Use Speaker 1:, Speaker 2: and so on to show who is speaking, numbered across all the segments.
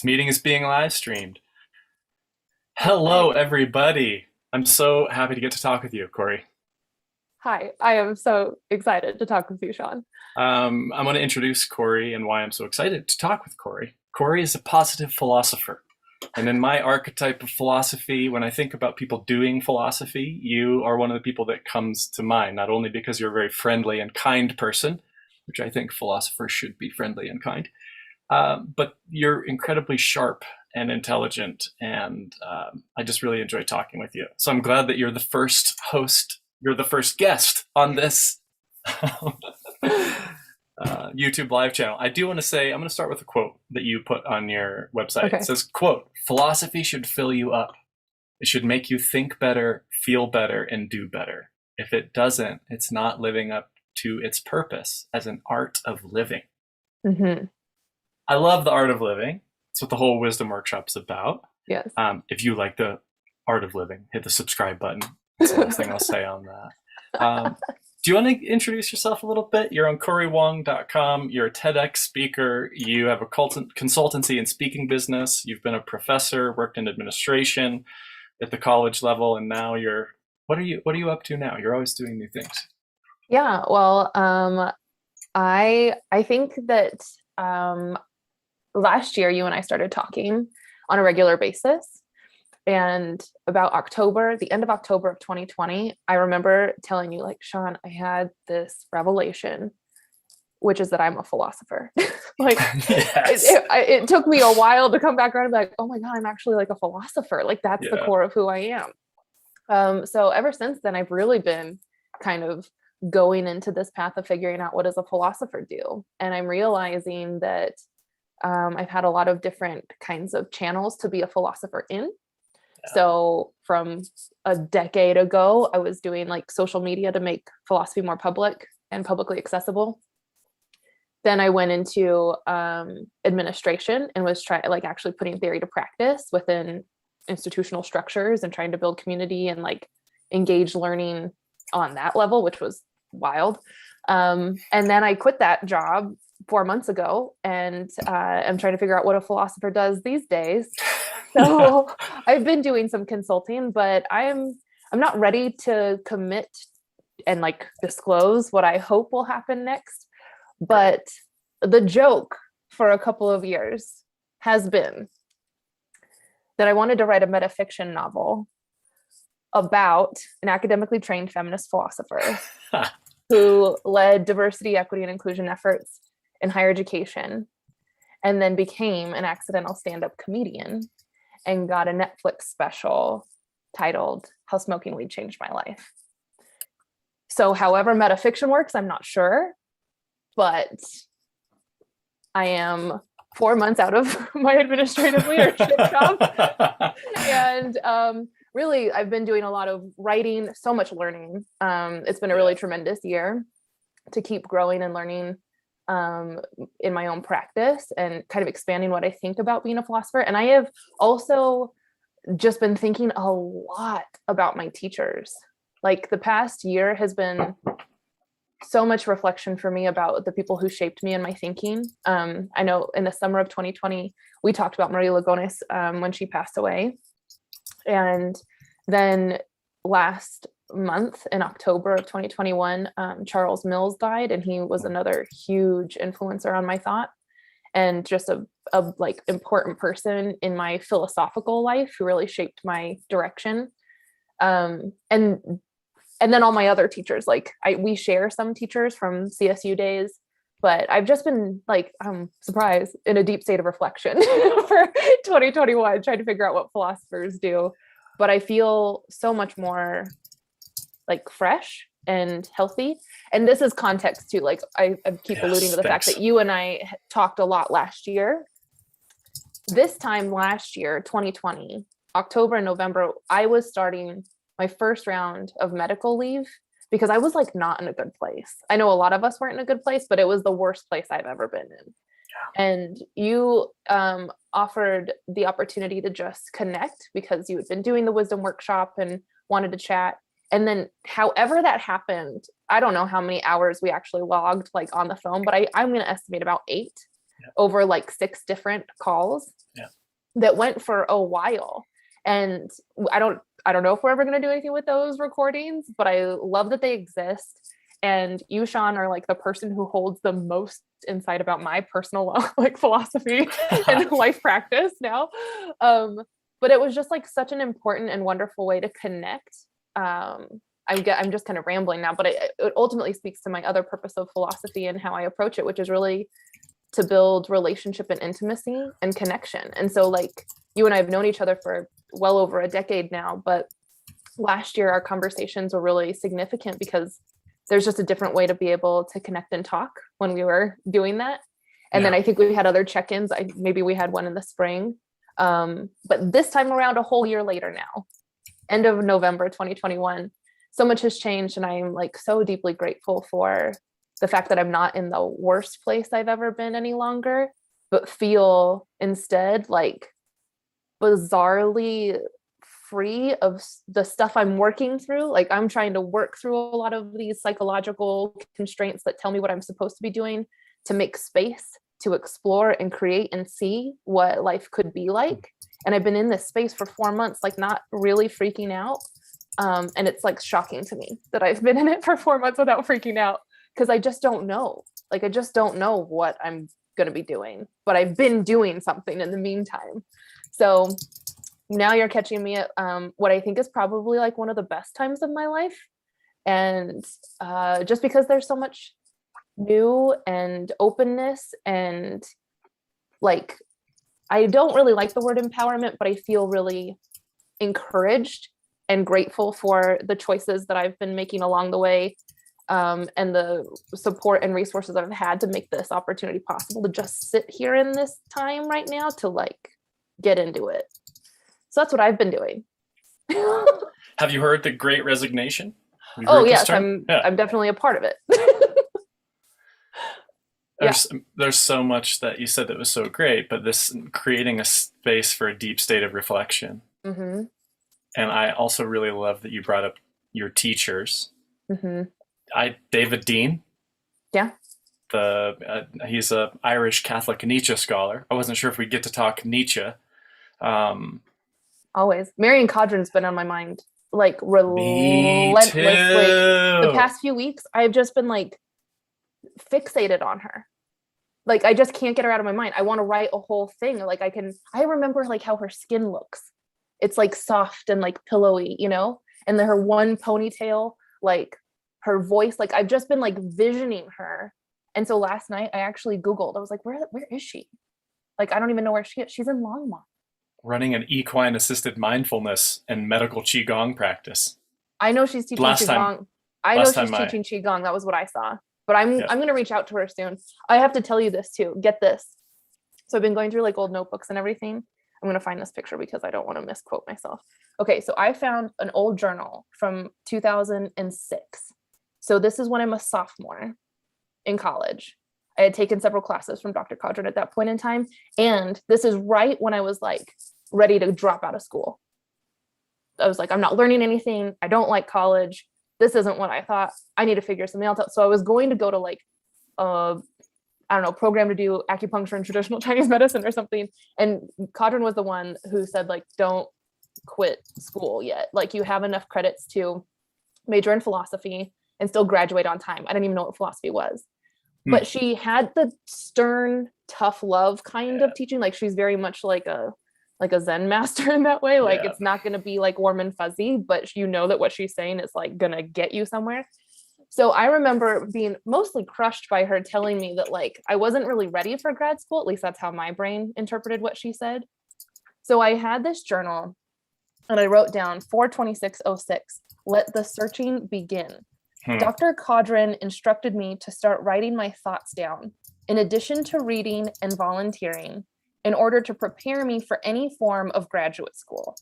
Speaker 1: This meeting is being live streamed. Hello,
Speaker 2: Hi.
Speaker 1: everybody. I'm so happy to get to talk with you, Cori.
Speaker 2: Hi. I am so excited to talk with you, Sean.
Speaker 1: I'm going to introduce Cori and why I'm so excited to talk with Cori. Cori is a positive philosopher. And in my archetype of philosophy, when I think about people doing philosophy, you are one of the people that comes to mind, not only because you're a very friendly and kind person, which I think philosophers should be friendly and kind, but you're incredibly sharp and intelligent, and I just really enjoy talking with you. So I'm glad that you're the first host, you're the first guest on this YouTube live channel. I do want to say, I'm going to start with a quote that you put on your website. It
Speaker 2: Okay.
Speaker 1: says, quote, philosophy should fill you up. It should make you think better, feel better, and do better. If it doesn't, it's not living up to its purpose as an art of living.
Speaker 2: Hmm.
Speaker 1: I love the art of living. That's what the whole wisdom workshop's about.
Speaker 2: Yes.
Speaker 1: If you like the art of living, hit the subscribe button. That's the last thing I'll say on that. Do you want to introduce yourself a little bit? You're on CoriWong.com. You're a TEDx speaker. You have a consultancy and speaking business. You've been a professor, worked in administration at the college level, and now you're. What are you up to now? You're always doing new things.
Speaker 2: Yeah. Well, I think that last year you and I started talking on a regular basis. And about October, the end of October of 2020, I remember telling you, like, Sean, I had this revelation, which is that I'm a philosopher. Like,
Speaker 1: Yes.
Speaker 2: it took me a while to come back around and be like, oh my God, I'm actually like a philosopher. Like, that's the
Speaker 1: Yeah.
Speaker 2: core of who I am. So ever since then, I've really been kind of going into this path of figuring out what does a philosopher do. And I'm realizing that I've had a lot of different kinds of channels to be a philosopher in. So from a decade ago, I was doing like social media to make philosophy more public and publicly accessible. Then I went into administration and was actually putting theory to practice within institutional structures and trying to build community and like engage learning on that level, which was wild. And then I quit that job 4 months ago, and I'm trying to figure out what a philosopher does these days. So I've been doing some consulting, but I'm not ready to commit and like disclose what I hope will happen next. But the joke for a couple of years has been that I wanted to write a metafiction novel about an academically trained feminist philosopher who led diversity, equity, and inclusion efforts in higher education, and then became an accidental stand-up comedian and got a Netflix special titled How Smoking Weed Changed My Life. So however metafiction works, I'm not sure, but I am 4 months out of my administrative leadership job. And really, I've been doing a lot of writing, so much learning. It's been a really tremendous year to keep growing and learning in my own practice and kind of expanding what I think about being a philosopher. And I have also just been thinking a lot about my teachers. Like the past year has been so much reflection for me about the people who shaped me and my thinking. I know in the summer of 2020, we talked about Maria Lugones when she passed away. And then last month in October of 2021, Charles Mills died, and he was another huge influencer on my thought and just a like important person in my philosophical life who really shaped my direction. And then all my other teachers, like we share some teachers from CSU days, but I've just been like, surprised, in a deep state of reflection for 2021, trying to figure out what philosophers do. But I feel so much more like fresh and healthy. And this is context too. Like I keep alluding to the fact that you and I talked a lot last year. This time last year, 2020, October and November, I was starting my first round of medical leave because I was like not in a good place. I know a lot of us weren't in a good place, but it was the worst place I've ever been in. And you offered the opportunity to just connect because you had been doing the wisdom workshop and wanted to chat. And then however that happened, I don't know how many hours we actually logged like on the phone, but I'm going to estimate about 8. over like 6 different calls that went for a while. And I don't know if we're ever going to do anything with those recordings, but I love that they exist. And you, Sean, are like the person who holds the most insight about my personal like philosophy and life practice now. But it was just like such an important and wonderful way to connect. I'm just kind of rambling now, but it ultimately speaks to my other purpose of philosophy and how I approach it, which is really to build relationship and intimacy and connection. And so like you and I have known each other for well over a decade now, but last year our conversations were really significant because there's just a different way to be able to connect and talk when we were doing that. And then I think we had other check-ins. Maybe we had one in the spring. But this time around, a whole year later now, end of November 2021, so much has changed. And I'm like so deeply grateful for the fact that I'm not in the worst place I've ever been any longer, but feel instead like bizarrely free of the stuff I'm working through. Like I'm trying to work through a lot of these psychological constraints that tell me what I'm supposed to be doing to make space to explore and create and see what life could be like. And I've been in this space for 4 months, like not really freaking out. And it's like shocking to me that I've been in it for 4 months without freaking out, because I just don't know. Like I just don't know what I'm going to be doing, but I've been doing something in the meantime. So now you're catching me at what I think is probably like one of the best times of my life. And just because there's so much new and openness, and like, I don't really like the word empowerment, but I feel really encouraged and grateful for the choices that I've been making along the way, and the support and resources I've had to make this opportunity possible to just sit here in this time right now to like get into it. So that's what I've been doing.
Speaker 1: Have you heard the Great Resignation?
Speaker 2: Oh yes, I'm definitely a part of it.
Speaker 1: There's so much that you said that was so great, but this creating a space for a deep state of reflection. Mm-hmm. And I also really love that you brought up your teachers. Mm-hmm. David Dean. Yeah. He's a Irish Catholic Nietzsche scholar. I wasn't sure if we'd get to talk Nietzsche.
Speaker 2: Always. Marian Caudron's been on my mind like relentlessly. The past few weeks, I've just been like fixated on her. Like I just can't get her out of my mind. I want to write a whole thing. Like I remember like how her skin looks. It's like soft and like pillowy, you know? And then her one ponytail, like her voice, like I've just been like visioning her. And so last night I actually Googled, I was like, where is she? Like, I don't even know where she is. She's in Longmont.
Speaker 1: Running an equine assisted mindfulness and medical Qigong practice.
Speaker 2: I know she's teaching Qigong. I know she's teaching Qigong. That was what I saw. But I'm going to reach out to her soon. I have to tell you this too. Get this. So I've been going through like old notebooks and everything. I'm going to find this picture because I don't want to misquote myself. Okay, so I found an old journal from 2006. So this is when I'm a sophomore in college. I had taken several classes from Dr. Caudron at that point in time. And this is right when I was like ready to drop out of school. I was like, I'm not learning anything. I don't like college. This isn't what I thought. I need to figure something else out. So I was going to go to like, I don't know, program to do acupuncture and traditional Chinese medicine or something. And Caudron was the one who said like, don't quit school yet. Like you have enough credits to major in philosophy and still graduate on time. I didn't even know what philosophy was. But she had the stern, tough love kind of teaching. Like she's very much like a Zen master in that way. Like it's not going to be like warm and fuzzy, but you know that what she's saying is like going to get you somewhere. So I remember being mostly crushed by her telling me that like I wasn't really ready for grad school. At least that's how my brain interpreted what she said. So I had this journal and I wrote down 4/26/06, let the searching begin. Dr. Caudron instructed me to start writing my thoughts down, in addition to reading and volunteering, in order to prepare me for any form of graduate school.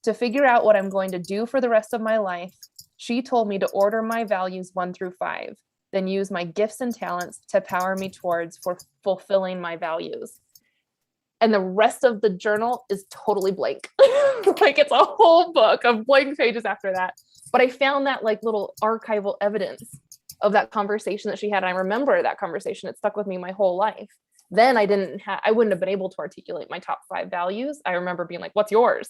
Speaker 2: To figure out what I'm going to do for the rest of my life, she told me to order my values 1 through 5, then use my gifts and talents to power me towards fulfilling my values. And the rest of the journal is totally blank. Like it's a whole book of blank pages after that. But I found that like little archival evidence of that conversation that she had. And I remember that conversation. It stuck with me my whole life. then I wouldn't have been able to articulate my top 5 values. I remember being like, what's yours?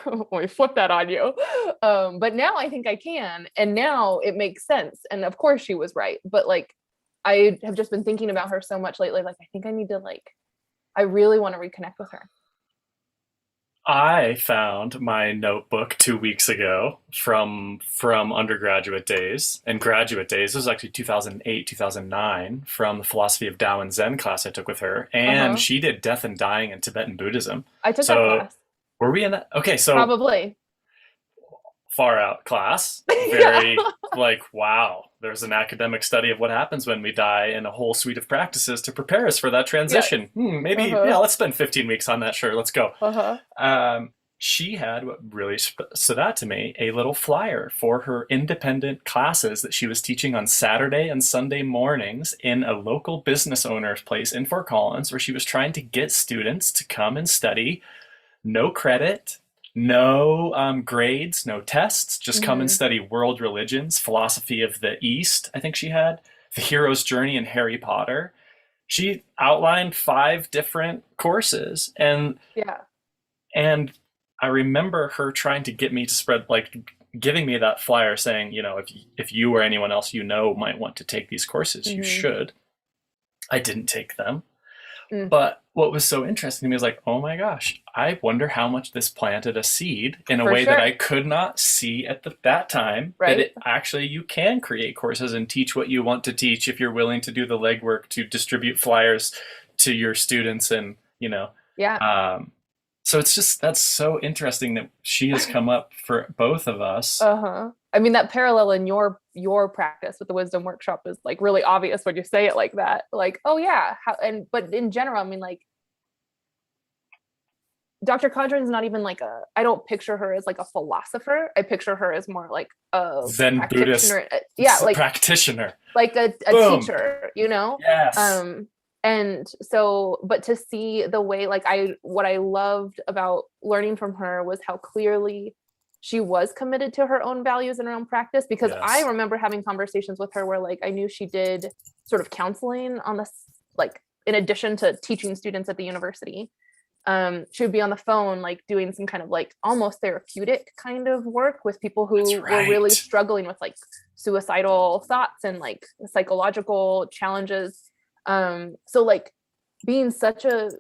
Speaker 2: Let me flip that on you. But now I think I can, and now it makes sense. And of course she was right. But like, I have just been thinking about her so much lately. Like, I think I need to I really want to reconnect with her.
Speaker 1: I found my notebook 2 weeks ago from undergraduate days and graduate days. This was actually 2008, 2009, from the philosophy of Tao and Zen class I took with her. And she did death and dying in Tibetan Buddhism.
Speaker 2: I took that class.
Speaker 1: Were we in that? Okay, so
Speaker 2: probably
Speaker 1: far out class. Very like, wow, there's an academic study of what happens when we die and a whole suite of practices to prepare us for that transition. Maybe, let's spend 15 weeks on that. Sure, let's go. She had, what really stood out to me, a little flyer for her independent classes that she was teaching on Saturday and Sunday mornings in a local business owner's place in Fort Collins, where she was trying to get students to come and study. No credit, no grades, no tests, just come and study world religions, philosophy of the East, I think she had, the hero's journey, and Harry Potter. She outlined 5 different courses. And I remember her trying to get me to spread, giving me that flyer saying, if you or anyone else might want to take these courses, you should. I didn't take them. But what was so interesting to me was like, oh my gosh, I wonder how much this planted a seed in a way that I could not see at that time. Right. That you can create courses and teach what you want to teach if you're willing to do the legwork to distribute flyers to your students and, so it's just, that's so interesting that she has come up for both of us.
Speaker 2: I mean, that parallel in your practice with the wisdom workshop is like really obvious when you say it like that. Like, oh yeah. But in general, I mean, like, Dr. Caudron is not even I don't picture her as like a philosopher. I picture her as more like a
Speaker 1: Zen Buddhist. Practitioner.
Speaker 2: Like a teacher,
Speaker 1: Yes.
Speaker 2: And so, but to see the way, what I loved about learning from her was how clearly she was committed to her own values and her own practice, because I remember having conversations with her where I knew she did sort of counseling on this, in addition to teaching students at the university. She would be on the phone, doing some kind of almost therapeutic kind of work with people who were really struggling with suicidal thoughts and psychological challenges. So being such a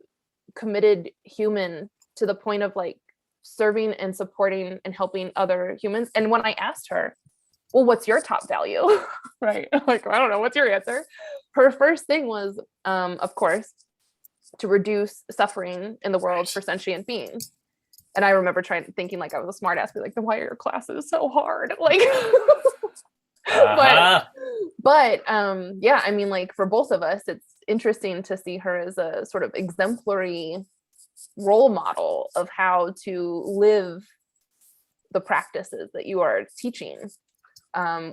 Speaker 2: committed human to the point of serving and supporting and helping other humans. And when I asked her, well, what's your top value? Right. I don't know. What's your answer? Her first thing was, of course, to reduce suffering in the world for sentient beings. And I remember thinking I was a smart ass, then why are your classes so hard? But I mean, for both of us, it's interesting to see her as a sort of exemplary role model of how to live the practices that you are teaching,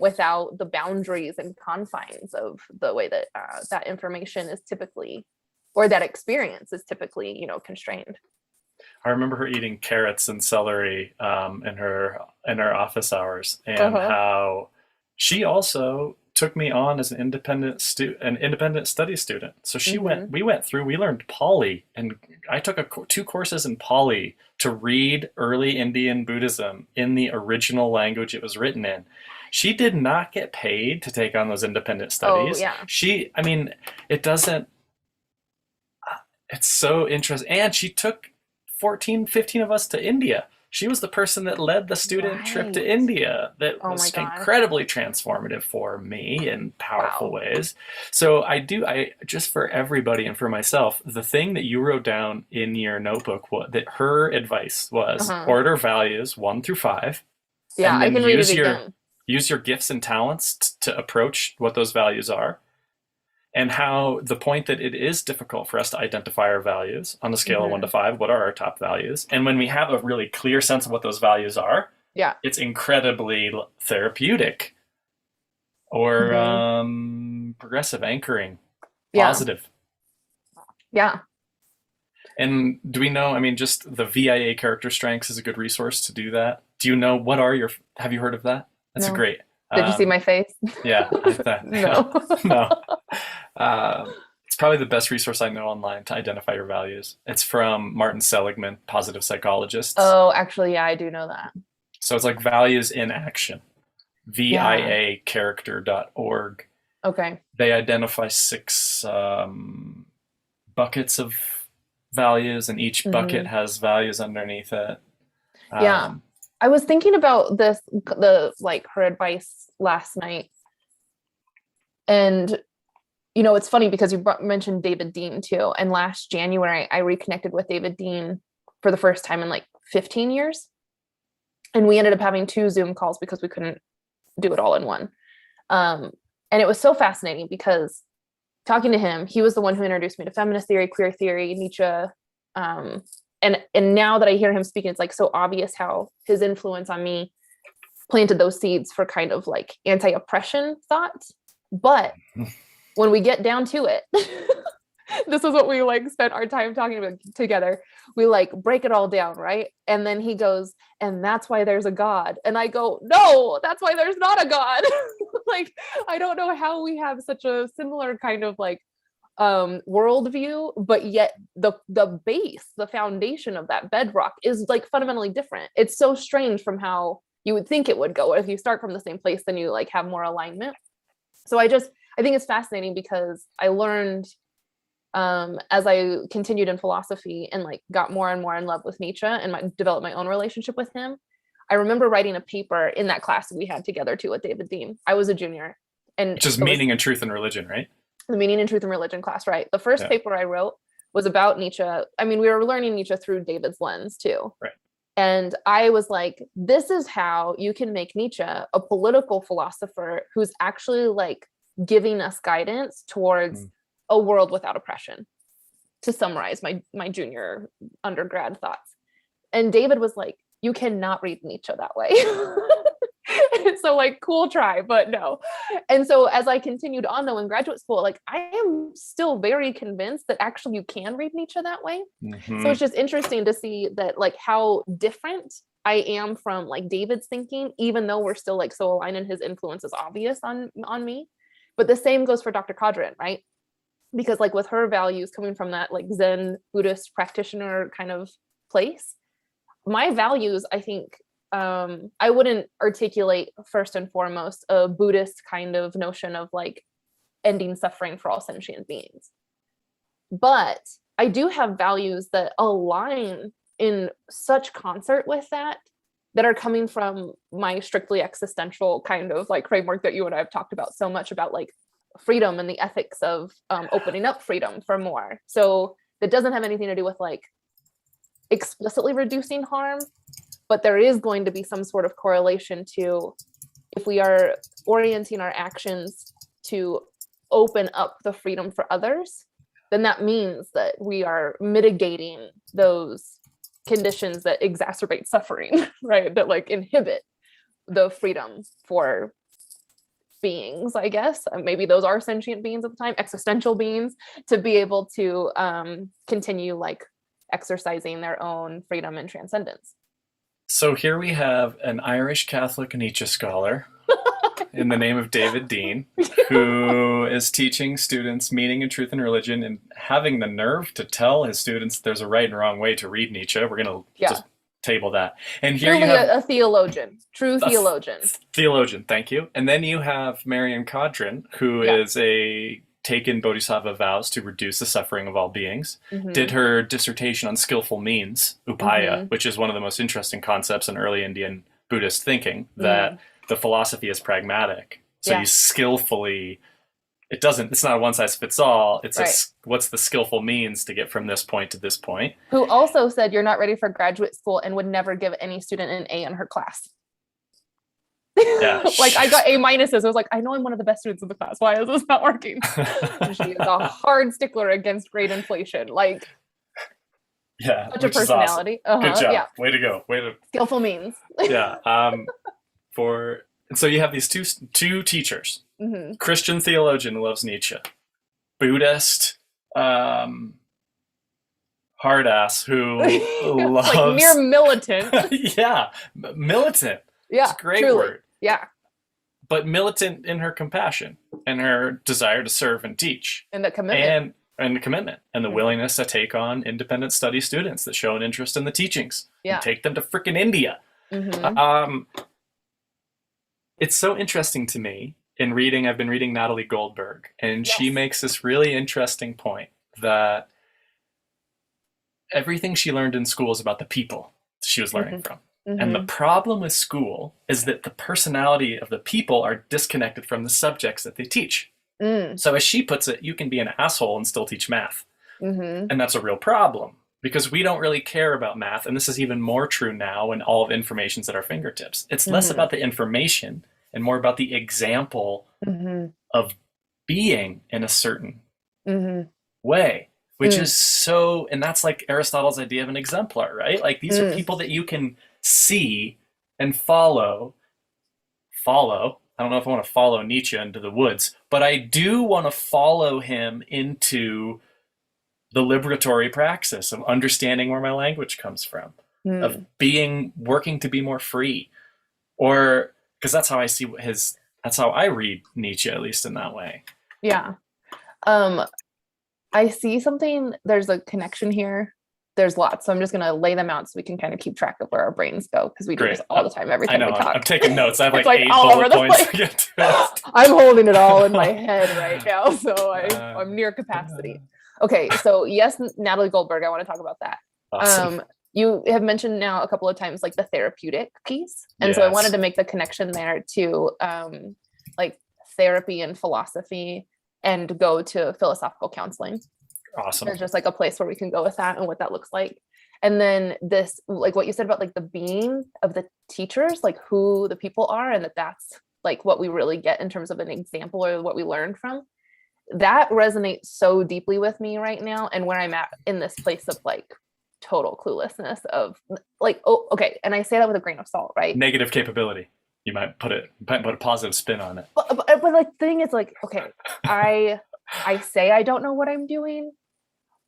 Speaker 2: without the boundaries and confines of the way that that information is typically, or that experience is typically, constrained.
Speaker 1: I remember her eating carrots and celery in her office hours, and how she also took me on as an independent study student. So we learned Pali, and I took 2 courses in Pali to read early Indian Buddhism in the original language it was written in. She did not get paid to take on those independent studies. It's so interesting. And she took 15 of us to India. She was the person that led the student trip to India that was incredibly transformative for me in powerful ways. So I just for everybody and for myself, the thing that you wrote down in your notebook, that her advice was order values 1 through 5. Yeah, I can read it again. Use your gifts and talents to approach what those values are. And how the point that it is difficult for us to identify our values on a scale of 1 to 5, what are our top values? And when we have a really clear sense of what those values are, it's incredibly therapeutic or progressive, anchoring, positive.
Speaker 2: Yeah.
Speaker 1: And do we know, I mean, just the VIA character strengths is a good resource to do that. Do you know, have you heard of that? That's a great.
Speaker 2: Did you see my face?
Speaker 1: Yeah.
Speaker 2: No.
Speaker 1: No. It's probably the best resource I know online to identify your values. It's from Martin Seligman, Positive Psychologists.
Speaker 2: Oh, actually, yeah, I do know that.
Speaker 1: So it's like values in action.
Speaker 2: Yeah.
Speaker 1: viacharacter.org.
Speaker 2: Okay.
Speaker 1: They identify 6 buckets of values, and each bucket has values underneath it.
Speaker 2: Yeah. I was thinking about this, her advice last night. And, it's funny because you mentioned David Dean too. And last January, I reconnected with David Dean for the first time in like 15 years. And we ended up having 2 Zoom calls because we couldn't do it all in one. And it was so fascinating because talking to him, he was the one who introduced me to feminist theory, queer theory, Nietzsche. And now that I hear him speaking, it's like so obvious how his influence on me planted those seeds for kind of like anti-oppression thought. But when we get down to it, this is what we like spent our time talking about together. We like break it all down, right? And then he goes, and that's why there's a God. And I go, no, that's why there's not a God. Like, I don't know how we have such a similar kind of like worldview, but yet the base, the foundation of that bedrock is like fundamentally different. It's so strange from how you would think it would go. If you start from the same place, then you like have more alignment. So I think it's fascinating because I learned as I continued in philosophy and like got more and more in love with Nietzsche and developed my own relationship with him. I remember writing a paper in that class we had together too with David Dean. I was a junior, and
Speaker 1: which is Meaning and Truth and Religion, right?
Speaker 2: The Meaning and Truth and Religion class, right? The first paper I wrote was about Nietzsche. I mean, we were learning Nietzsche through David's lens too.
Speaker 1: Right.
Speaker 2: And I was like, this is how you can make Nietzsche a political philosopher who's actually like giving us guidance towards a world without oppression, to summarize my junior undergrad thoughts. And David was like, you cannot read Nietzsche that way. So like, cool try, but no. And so as I continued on though in graduate school, like I am still very convinced that actually you can read Nietzsche that way. So it's just interesting to see that like how different I am from like David's thinking, even though we're still like so aligned and his influence is obvious on me. But the same goes for Dr. Caudron, right? Because like with her values coming from that like Zen Buddhist practitioner kind of place, my values, I think, I wouldn't articulate first and foremost a Buddhist kind of notion of like ending suffering for all sentient beings. But I do have values that align in such concert with that are coming from my strictly existential kind of like framework that you and I have talked about so much about like freedom and the ethics of opening up freedom for more. So that doesn't have anything to do with like explicitly reducing harm, but there is going to be some sort of correlation to if we are orienting our actions to open up the freedom for others, then that means that we are mitigating those conditions that exacerbate suffering, right? That like inhibit the freedom for beings, I guess. Maybe those are sentient beings at the time, existential beings, to be able to continue like exercising their own freedom and transcendence.
Speaker 1: So here we have an Irish Catholic Nietzsche scholar in the name of David Dean, who is teaching students Meaning and Truth and Religion and having the nerve to tell his students there's a right and wrong way to read Nietzsche. We're going to just table that. And here
Speaker 2: truly
Speaker 1: you have
Speaker 2: a theologian, true theologian.
Speaker 1: Theologian, thank you. And then you have Marian Caudron, who is taken bodhisattva vows to reduce the suffering of all beings, did her dissertation on skillful means, upaya, which is one of the most interesting concepts in early Indian Buddhist thinking, that the philosophy is pragmatic. So you skillfully, it's not a one size fits all. It's what's the skillful means to get from this point to this point.
Speaker 2: Who also said you're not ready for graduate school and would never give any student an A in her class.
Speaker 1: Yeah.
Speaker 2: Like I got A minuses. I was like, I know I'm one of the best students in the class. Why is this not working? She is a hard stickler against grade inflation. Like, such a personality.
Speaker 1: Awesome. Good job. Way to go.
Speaker 2: Skillful means.
Speaker 1: So you have these two teachers. Christian theologian who loves Nietzsche, Buddhist hard ass who loves
Speaker 2: like mere militant.
Speaker 1: Militant.
Speaker 2: Yeah,
Speaker 1: it's a great
Speaker 2: truly.
Speaker 1: word.
Speaker 2: Yeah.
Speaker 1: But militant in her compassion and her desire to serve and teach.
Speaker 2: And the commitment.
Speaker 1: and commitment and the
Speaker 2: Mhm.
Speaker 1: willingness to take on independent study students that show an interest in the teachings
Speaker 2: Yeah.
Speaker 1: and take them to freaking India.
Speaker 2: Mhm.
Speaker 1: It's so interesting to me in reading. I've been reading Natalie Goldberg, and she
Speaker 2: Yes.
Speaker 1: makes this really interesting point that everything she learned in school is about the people she was learning
Speaker 2: Mhm.
Speaker 1: from. And the
Speaker 2: Mhm.
Speaker 1: problem with school is that the personality of the people are disconnected from the subjects that they teach.
Speaker 2: Mm.
Speaker 1: So, as she puts it, you can be an asshole and still teach math.
Speaker 2: Mhm.
Speaker 1: And that's a real problem because we don't really care about math. And this is even more true now when all of information's at our fingertips. It's less
Speaker 2: Mhm.
Speaker 1: about the information and more about the example
Speaker 2: Mhm.
Speaker 1: of being in a certain
Speaker 2: Mhm.
Speaker 1: way, which
Speaker 2: Mm.
Speaker 1: is so, and that's like Aristotle's idea of an exemplar, right? Like these are
Speaker 2: Mm.
Speaker 1: people that you can see and follow. I don't know if I want to follow Nietzsche into the woods, but I do want to follow him into the liberatory praxis of understanding where my language comes from, of
Speaker 2: Mm.
Speaker 1: working to be more free, or because that's how I see that's how I read Nietzsche, at least in that way.
Speaker 2: Yeah. I see something, there's a connection here. There's lots. So I'm just going to lay them out so we can kind of keep track of where our brains go because we do
Speaker 1: Great.
Speaker 2: this all the time, every
Speaker 1: I
Speaker 2: time
Speaker 1: know.
Speaker 2: we talk.
Speaker 1: I'm taking notes. I have like,
Speaker 2: It's
Speaker 1: 8
Speaker 2: all over
Speaker 1: bullet
Speaker 2: the
Speaker 1: points
Speaker 2: place.
Speaker 1: to get to it.
Speaker 2: I'm holding it all in my head right now. So I'm near capacity. Okay. So yes, Natalie Goldberg, I want to talk about that.
Speaker 1: Awesome.
Speaker 2: You have mentioned now a couple of times like the therapeutic piece. And so I wanted to make the connection there to like therapy and philosophy and go to philosophical counseling.
Speaker 1: Awesome.
Speaker 2: There's just like a place where we can go with that and what that looks like. And then this, like what you said about like the being of the teachers, like who the people are, and that's like what we really get in terms of an example or what we learned from. That resonates so deeply with me right now, and where I'm at in this place of like total cluelessness of like, oh, okay. And I say that with a grain of salt, right?
Speaker 1: Negative capability. You might put a positive spin on it.
Speaker 2: But like the thing is like, okay, I say I don't know what I'm doing,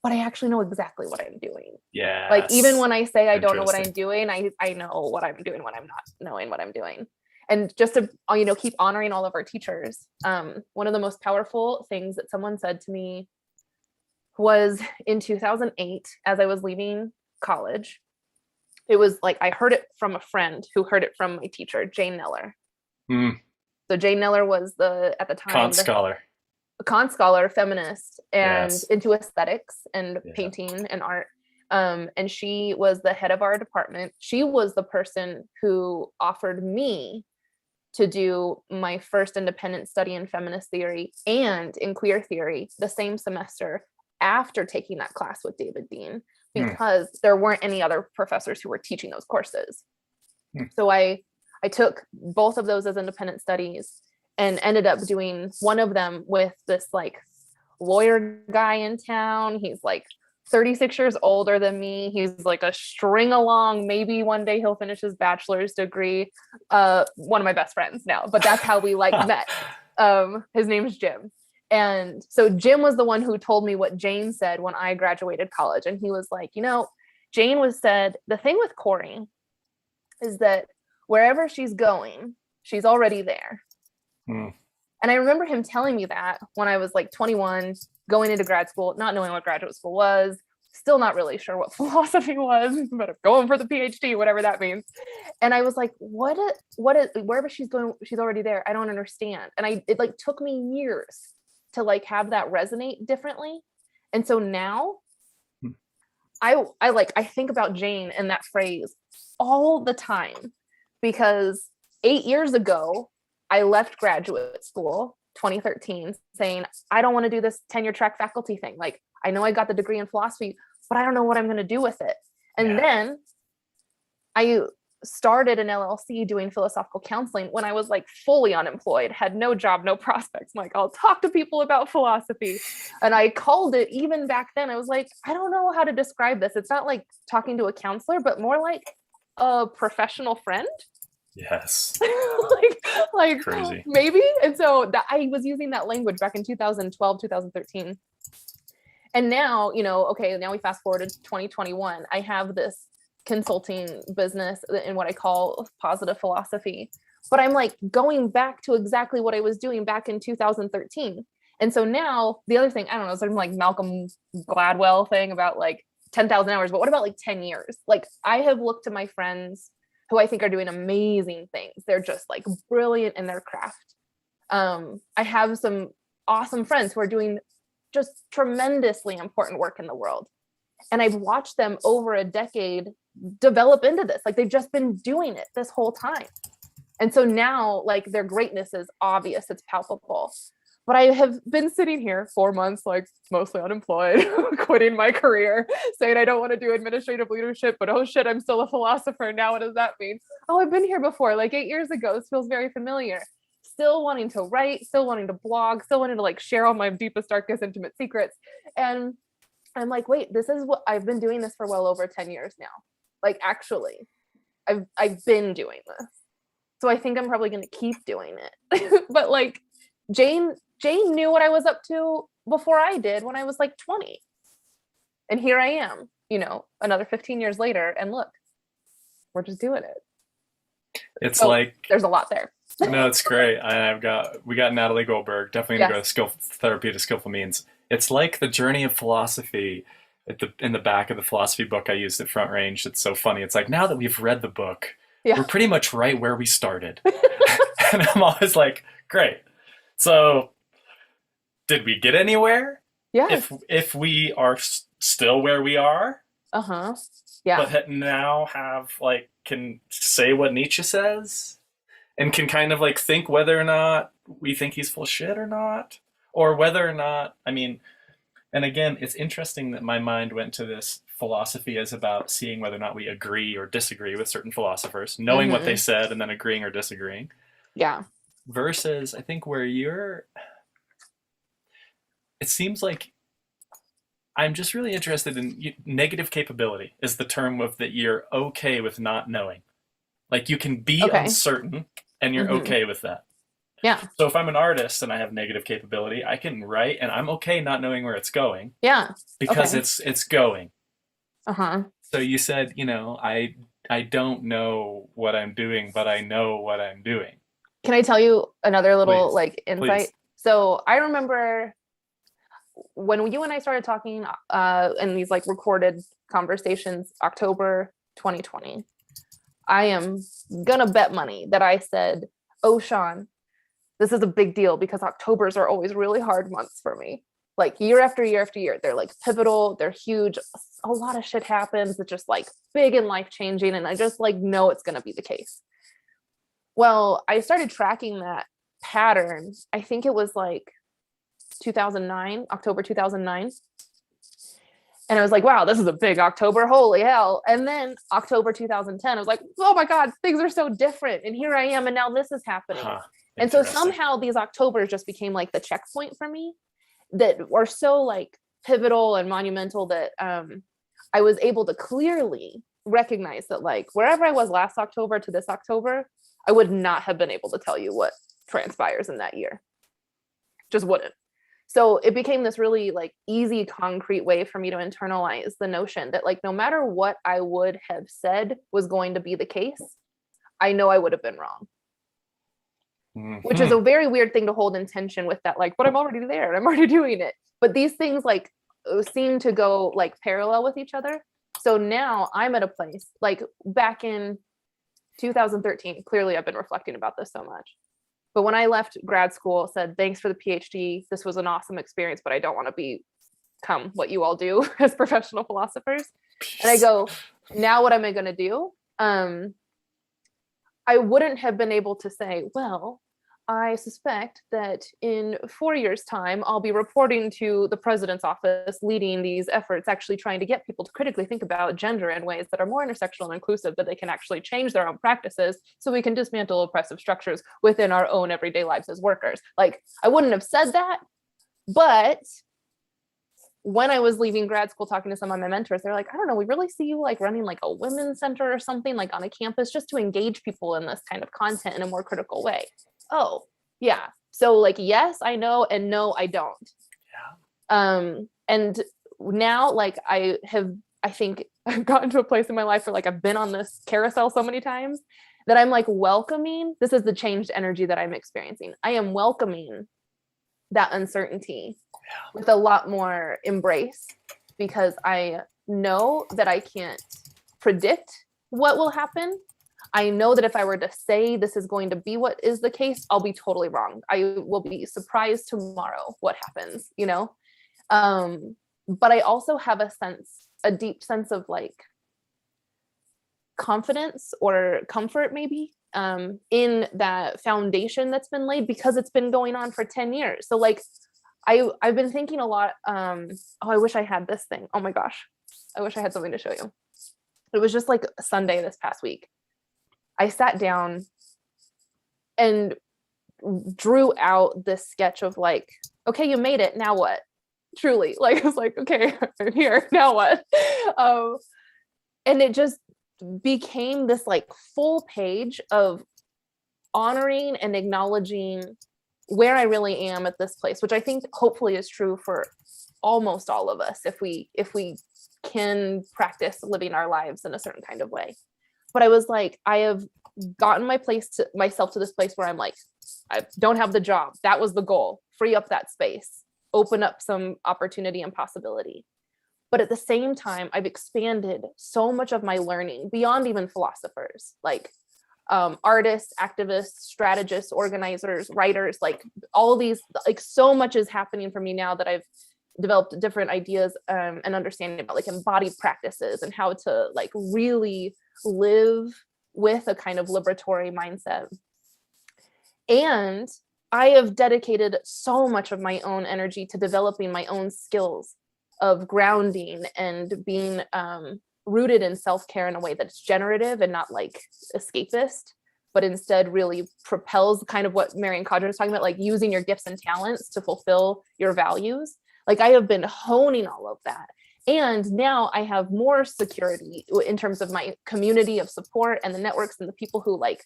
Speaker 2: but I actually know exactly what I'm doing.
Speaker 1: Yeah.
Speaker 2: Like even when I say I don't know what I'm doing, I know what I'm doing when I'm not knowing what I'm doing. And just to keep honoring all of our teachers. One of the most powerful things that someone said to me was in 2008 as I was leaving college. It was like I heard it from a friend who heard it from my teacher, Jane Neller.
Speaker 1: Mm.
Speaker 2: So Jane Neller was at the time
Speaker 1: Kant scholar.
Speaker 2: Kant scholar, feminist, and
Speaker 1: Yes.
Speaker 2: into aesthetics and painting and art. And she was the head of our department. She was the person who offered me to do my first independent study in feminist theory and in queer theory the same semester after taking that class with David Dean, because there weren't any other professors who were teaching those courses. So I took both of those as independent studies and ended up doing one of them with this like lawyer guy in town. He's like 36 years older than me. He's like a string along. Maybe one day he'll finish his bachelor's degree. One of my best friends now, but that's how we like met. His name is Jim. And so Jim was the one who told me what Jane said when I graduated college. And he was like, Jane said, the thing with Cori is that wherever she's going, she's already there. And I remember him telling me that when I was like 21, going into grad school, not knowing what graduate school was, still not really sure what philosophy was, but going for the PhD, whatever that means. And I was like, what is, wherever she's going, she's already there. I don't understand. And it like took me years to like have that resonate differently. And so now I think about Jane and that phrase all the time, because 8 years ago, I left graduate school, 2013, saying, I don't want to do this tenure track faculty thing. Like, I know I got the degree in philosophy, but I don't know what I'm going to do with it. And then I started an LLC doing philosophical counseling when I was like fully unemployed, had no job, no prospects. I'm like, I'll talk to people about philosophy. And I called it, even back then, I was like, I don't know how to describe this. It's not like talking to a counselor, but more like a professional friend.
Speaker 1: Yes.
Speaker 2: like
Speaker 1: crazy.
Speaker 2: Maybe. And so I was using that language back in 2012, 2013. And now, now we fast forward to 2021. I have this consulting business in what I call positive philosophy, but I'm like going back to exactly what I was doing back in 2013. And so now the other thing, I don't know, something like Malcolm Gladwell thing about like 10,000 hours, but what about like 10 years? Like I have looked to my friends who I think are doing amazing things. They're just like brilliant in their craft. I have some awesome friends who are doing just tremendously important work in the world. And I've watched them over a decade develop into this. Like they've just been doing it this whole time. And so now like their greatness is obvious, it's palpable. But I have been sitting here 4 months, like mostly unemployed, quitting my career, saying I don't want to do administrative leadership, but oh shit, I'm still a philosopher. Now what does that mean? Oh, I've been here before, like 8 years ago. This feels very familiar. Still wanting to write, still wanting to blog, still wanting to like share all my deepest, darkest, intimate secrets. And I'm like, wait, this is what I've been doing this for well over 10 years now. Like actually, I've been doing this. So I think I'm probably going to keep doing it. But like Jane knew what I was up to before I did when I was like 20. And here I am, you know, another 15 years later, and look, we're just doing it.
Speaker 1: It's
Speaker 2: so
Speaker 1: like
Speaker 2: there's a lot there.
Speaker 1: No, it's great. We got Natalie Goldberg. Definitely gonna
Speaker 2: Yes.
Speaker 1: go to Therapeutic Skillful Means. It's like the journey of philosophy. In the back of the philosophy book I used at Front Range. It's so funny. It's like now that we've read the book,
Speaker 2: Yeah.
Speaker 1: we're pretty much right where we started. And I'm always like, great. So did we get anywhere?
Speaker 2: Yes.
Speaker 1: If we are still where we are,
Speaker 2: Uh-huh. Yeah.
Speaker 1: but now have like can say what Nietzsche says and can kind of like think whether or not we think he's full of shit or not, or whether or not, I mean, and again, it's interesting that my mind went to this philosophy as about seeing whether or not we agree or disagree with certain philosophers, knowing what they said and then agreeing or disagreeing.
Speaker 2: Yeah.
Speaker 1: Versus, I think it seems like I'm just really interested in negative capability is the term of that you're okay with not knowing. Like you can be uncertain and you're okay with that.
Speaker 2: Yeah.
Speaker 1: So if I'm an artist and I have negative capability, I can write and I'm okay not knowing where it's going.
Speaker 2: Yeah.
Speaker 1: Because it's going.
Speaker 2: Uh-huh.
Speaker 1: So you said, you know, I don't know what I'm doing, but I know what I'm doing.
Speaker 2: Can I tell you another little
Speaker 1: Please.
Speaker 2: like insight?
Speaker 1: Please.
Speaker 2: So I remember when you and I started talking in these like recorded conversations, October 2020, I am gonna bet money that I said, oh, Sean, this is a big deal because Octobers are always really hard months for me. Like year after year after year, they're like pivotal, they're huge. A lot of shit happens. It's just like big and life changing. And I just like know it's going to be the case. Well, I started tracking that pattern. I think it was like 2009, October 2009. And I was like, wow, this is a big October. Holy hell. And then October 2010, I was like, oh my God, things are so different. And here I am. And now this is happening. And so somehow these Octobers just became like the checkpoint for me that were so like pivotal and monumental that I was able to clearly recognize that like wherever I was last October to this October, I would not have been able to tell you what transpires in that year. Just wouldn't. So it became this really like easy, concrete way for me to internalize the notion that like no matter what I would have said was going to be the case, I know I would have been wrong. Which is a very weird thing to hold in tension with that, like, but I'm already there and I'm already doing it. But these things like seem to go like parallel with each other. So now I'm at a place like back in 2013, clearly I've been reflecting about this so much. But when I left grad school, said, thanks for the PhD. This was an awesome experience, but I don't want to become what you all do as professional philosophers. And I go, now what am I going to do? I wouldn't have been able to say, well, I suspect that in 4 years' time, I'll be reporting to the president's office, leading these efforts, actually trying to get people to critically think about gender in ways that are more intersectional and inclusive, that they can actually change their own practices so we can dismantle oppressive structures within our own everyday lives as workers. Like, I wouldn't have said that, but when I was leaving grad school, talking to some of my mentors, they're like, I don't know, we really see you like running like a women's center or something like on a campus just to engage people in this kind of content in a more critical way. Oh, yeah. So like, yes, I know, and no, I don't. Yeah. And now like I think I've gotten to a place in my life where like I've been on this carousel so many times that I'm like welcoming, this is the changed energy that I'm experiencing. I am welcoming that uncertainty with a lot more embrace, because I know that I can't predict what will happen. I know that if I were to say this is going to be what is the case, I'll be totally wrong. I will be surprised tomorrow what happens, you know? But I also have a deep sense of like confidence or comfort maybe in that foundation that's been laid, because it's been going on for 10 years. So like, I've been thinking a lot. Oh, I wish I had this thing. Oh my gosh. I wish I had something to show you. It was just like Sunday this past week. I sat down and drew out this sketch of like, okay, you made it. Now what? Truly, like, I was like, okay, I'm here. Now what? And it just became this like full page of honoring and acknowledging where I really am at this place, which I think hopefully is true for almost all of us if we can practice living our lives in a certain kind of way. But I was like, I have gotten myself to this place where I'm like, I don't have the job. That was the goal. Free up that space, open up some opportunity and possibility. But at the same time, I've expanded so much of my learning beyond even philosophers, like artists, activists, strategists, organizers, writers, like all these, like so much is happening for me now that I've developed different ideas and understanding about like embodied practices and how to like really live with a kind of liberatory mindset. And I have dedicated so much of my own energy to developing my own skills of grounding and being rooted in self-care in a way that's generative and not like escapist, but instead really propels kind of what Marian Caudron was talking about, like using your gifts and talents to fulfill your values. Like I have been honing all of that. And now I have more security in terms of my community of support and the networks and the people who like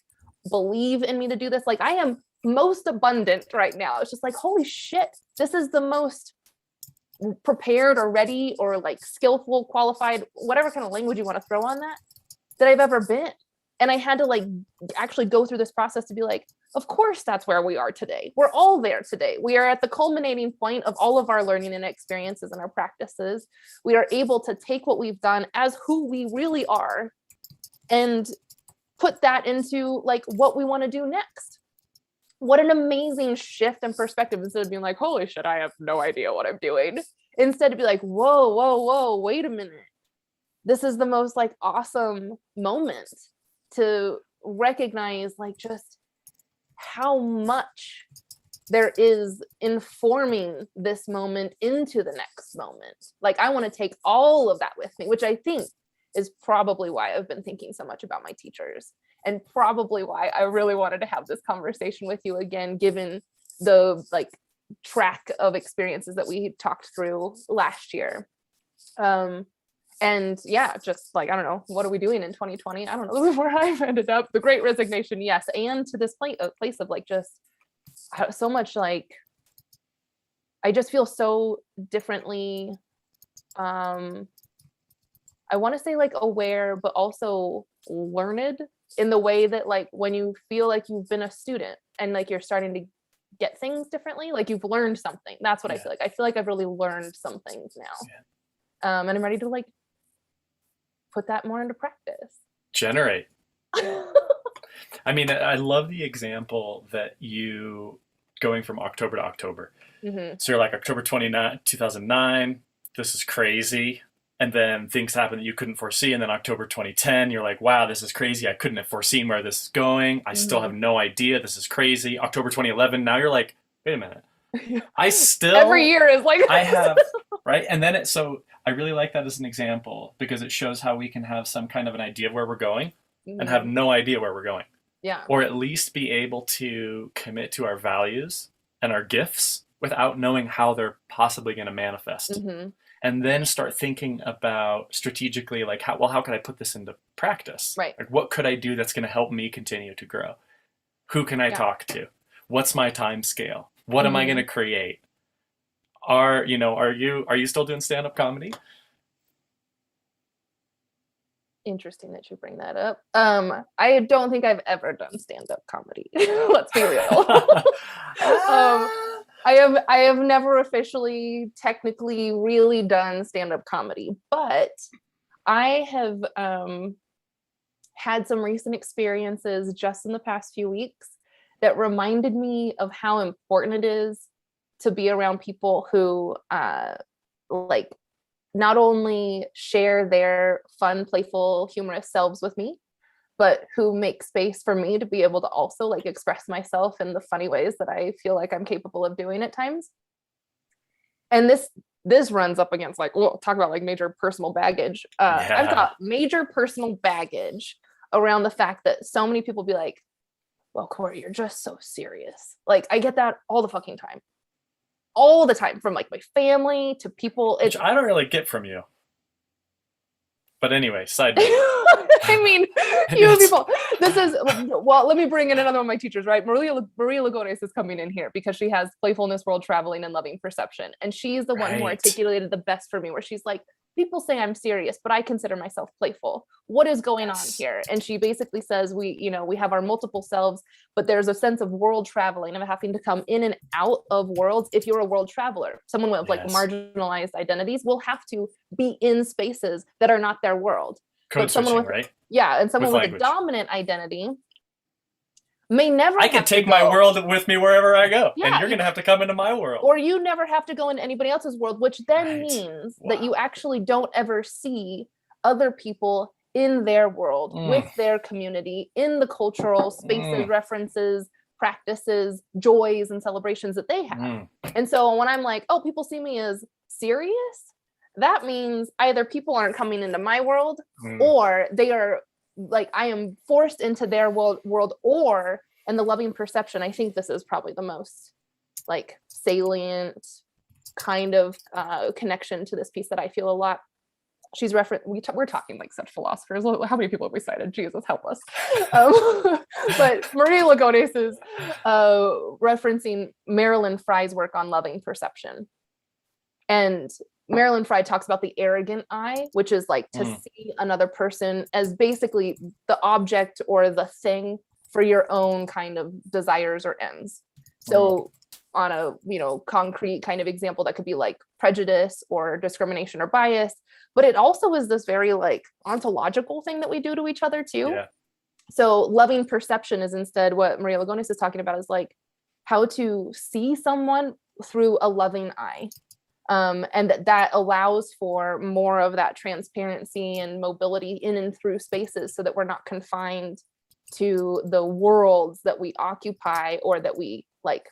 Speaker 2: believe in me to do this. Like I am most abundant right now. It's just like, holy shit, this is the most prepared or ready or like skillful, qualified, whatever kind of language you want to throw on that I've ever been. And I had to like actually go through this process to be like, of course, that's where we are today. We're all there today. We are at the culminating point of all of our learning and experiences and our practices. We are able to take what we've done as who we really are and put that into like what we want to do next. What an amazing shift in perspective, instead of being like, holy shit, I have no idea what I'm doing. Instead to be like, whoa, wait a minute. This is the most like awesome moment to recognize like just how much there is informing this moment into the next moment. Like I want to take all of that with me, which I think is probably why I've been thinking so much about my teachers, and probably why I really wanted to have this conversation with you again, given the like track of experiences that we talked through last year. And yeah, just like, I don't know, what are we doing in 2020? I don't know where I've ended up. The Great Resignation, yes. And to this place of like just so much like, I just feel so differently. I want to say like aware, but also learned in the way that like when you feel like you've been a student and like you're starting to get things differently, like you've learned something. That's what I feel like. I feel like I've really learned some things now. And I'm ready to like put that more into practice.
Speaker 1: Generate. I mean, I love the example that you going from October to October.
Speaker 2: Mm-hmm.
Speaker 1: So you're like October 29, 2009, this is crazy. And then things happen that you couldn't foresee. And then October 2010, you're like, wow, this is crazy. I couldn't have foreseen where this is going. I still have no idea. This is crazy. October 2011, now you're like, wait a minute. I still...
Speaker 2: Every year is like...
Speaker 1: I have, right? And then so I really like that as an example because it shows how we can have some kind of an idea of where we're going and have no idea where we're going.
Speaker 2: Yeah.
Speaker 1: Or at least be able to commit to our values and our gifts without knowing how they're possibly going to manifest.
Speaker 2: Mm-hmm.
Speaker 1: And then start thinking about strategically, like, how could I put this into practice?
Speaker 2: Right.
Speaker 1: Like, what could I do that's going to help me continue to grow? Who can I talk to? What's my time scale? What am I going to create? Are you still doing stand-up comedy?
Speaker 2: Interesting that you bring that up. I don't think I've ever done stand-up comedy. Let's be real. I have never officially, technically, really done stand-up comedy, but I have had some recent experiences just in the past few weeks that reminded me of how important it is to be around people who like not only share their fun, playful, humorous selves with me, but who make space for me to be able to also like express myself in the funny ways that I feel like I'm capable of doing at times. And this runs up against like, we'll talk about like major personal baggage. I've got major personal baggage around the fact that so many people be like, well, Cori, you're just so serious. Like I get that all the fucking time. All the time from like my family to people.
Speaker 1: Which I don't really get from you. But anyway, side note.
Speaker 2: I mean, you people, this is, well, let me bring in another one of my teachers, right? Maria Lugones is coming in here because she has Playfulness, World Traveling, and Loving Perception. And she's the one who articulated the best for me, where she's like, people say I'm serious, but I consider myself playful. What is going on here? And she basically says we have our multiple selves, but there's a sense of world traveling, of having to come in and out of worlds. If you're a world traveler, someone with like marginalized identities will have to be in spaces that are not their world.
Speaker 1: Code switching, right?
Speaker 2: Yeah, and someone with a dominant identity may never.
Speaker 1: I can take my world with me wherever I go, and you're going to have to come into my world.
Speaker 2: Or you never have to go into anybody else's world, which then means that you actually don't ever see other people in their world, with their community, in the cultural spaces, references, practices, joys, and celebrations that they have. And so when I'm like, oh, people see me as serious, that means either people aren't coming into my world, or they are like, I am forced into their world, or, and the Loving Perception, I think this is probably the most like salient kind of connection to this piece that I feel a lot. She's we're talking like such philosophers. How many people have we cited? Jesus, help us. But Maria Lugones is referencing Marilyn Frye's work on Loving Perception. And Marilyn Frye talks about the arrogant I, which is like to see another person as basically the object or the thing for your own kind of desires or ends. So on a, concrete kind of example, that could be like prejudice or discrimination or bias, but it also is this very like ontological thing that we do to each other too. Yeah. So Loving Perception is instead what Maria Lugones is talking about, is like how to see someone through a loving eye. And that allows for more of that transparency and mobility in and through spaces, so that we're not confined to the worlds that we occupy, or that we like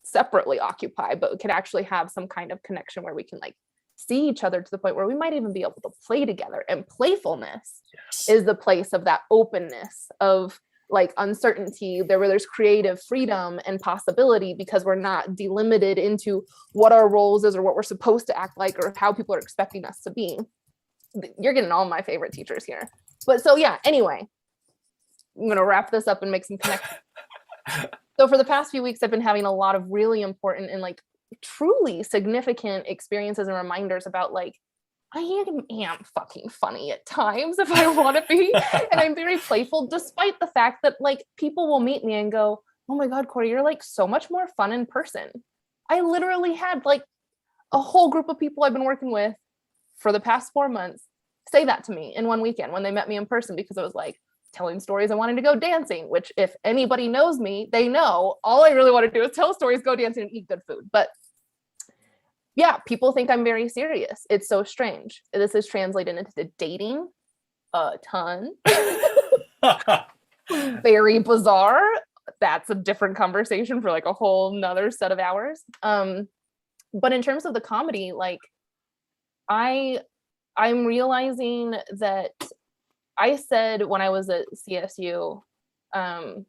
Speaker 2: separately occupy, but we can actually have some kind of connection where we can like see each other to the point where we might even be able to play together. And playfulness is the place of that openness, of like uncertainty, where there's creative freedom and possibility, because we're not delimited into what our roles is or what we're supposed to act like or how people are expecting us to be. You're getting all my favorite teachers here. But so yeah, anyway, I'm going to wrap this up and make some connections. So for the past few weeks, I've been having a lot of really important and like truly significant experiences and reminders about like, I am fucking funny at times if I want to be. And I'm very playful, despite the fact that like people will meet me and go, oh my God, Cori, you're like so much more fun in person. I literally had like a whole group of people I've been working with for the past 4 months say that to me in one weekend when they met me in person, because I was like telling stories and wanting to go dancing, which if anybody knows me, they know all I really want to do is tell stories, go dancing, and eat good food. But yeah, people think I'm very serious. It's so strange. This is translated into dating a ton. Very bizarre. That's a different conversation for like a whole nother set of hours. But in terms of the comedy, like I'm realizing that I said when I was at CSU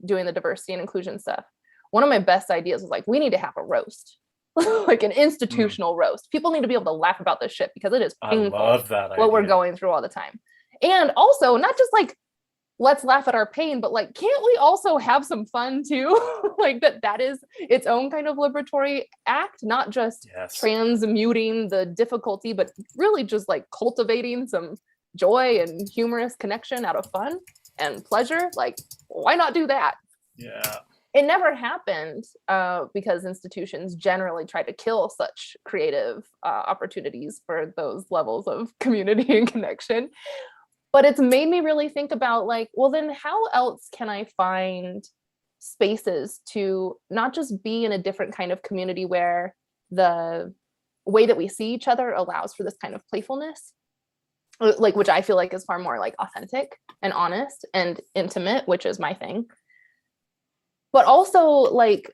Speaker 2: doing the diversity and inclusion stuff, one of my best ideas was like, we need to have a roast. Like an institutional roast. People need to be able to laugh about this shit, because it is painful. I love that idea. What we're going through all the time. And also not just like, let's laugh at our pain, but like, can't we also have some fun too? Like that is its own kind of liberatory act, not just transmuting the difficulty, but really just like cultivating some joy and humorous connection out of fun and pleasure. Like, why not do that?
Speaker 1: Yeah.
Speaker 2: it never happened because institutions generally try to kill such creative opportunities for those levels of community and connection. But it's made me really think about like, well, then how else can I find spaces to not just be in a different kind of community where the way that we see each other allows for this kind of playfulness, like, which I feel like is far more like authentic and honest and intimate, which is my thing. But also, like,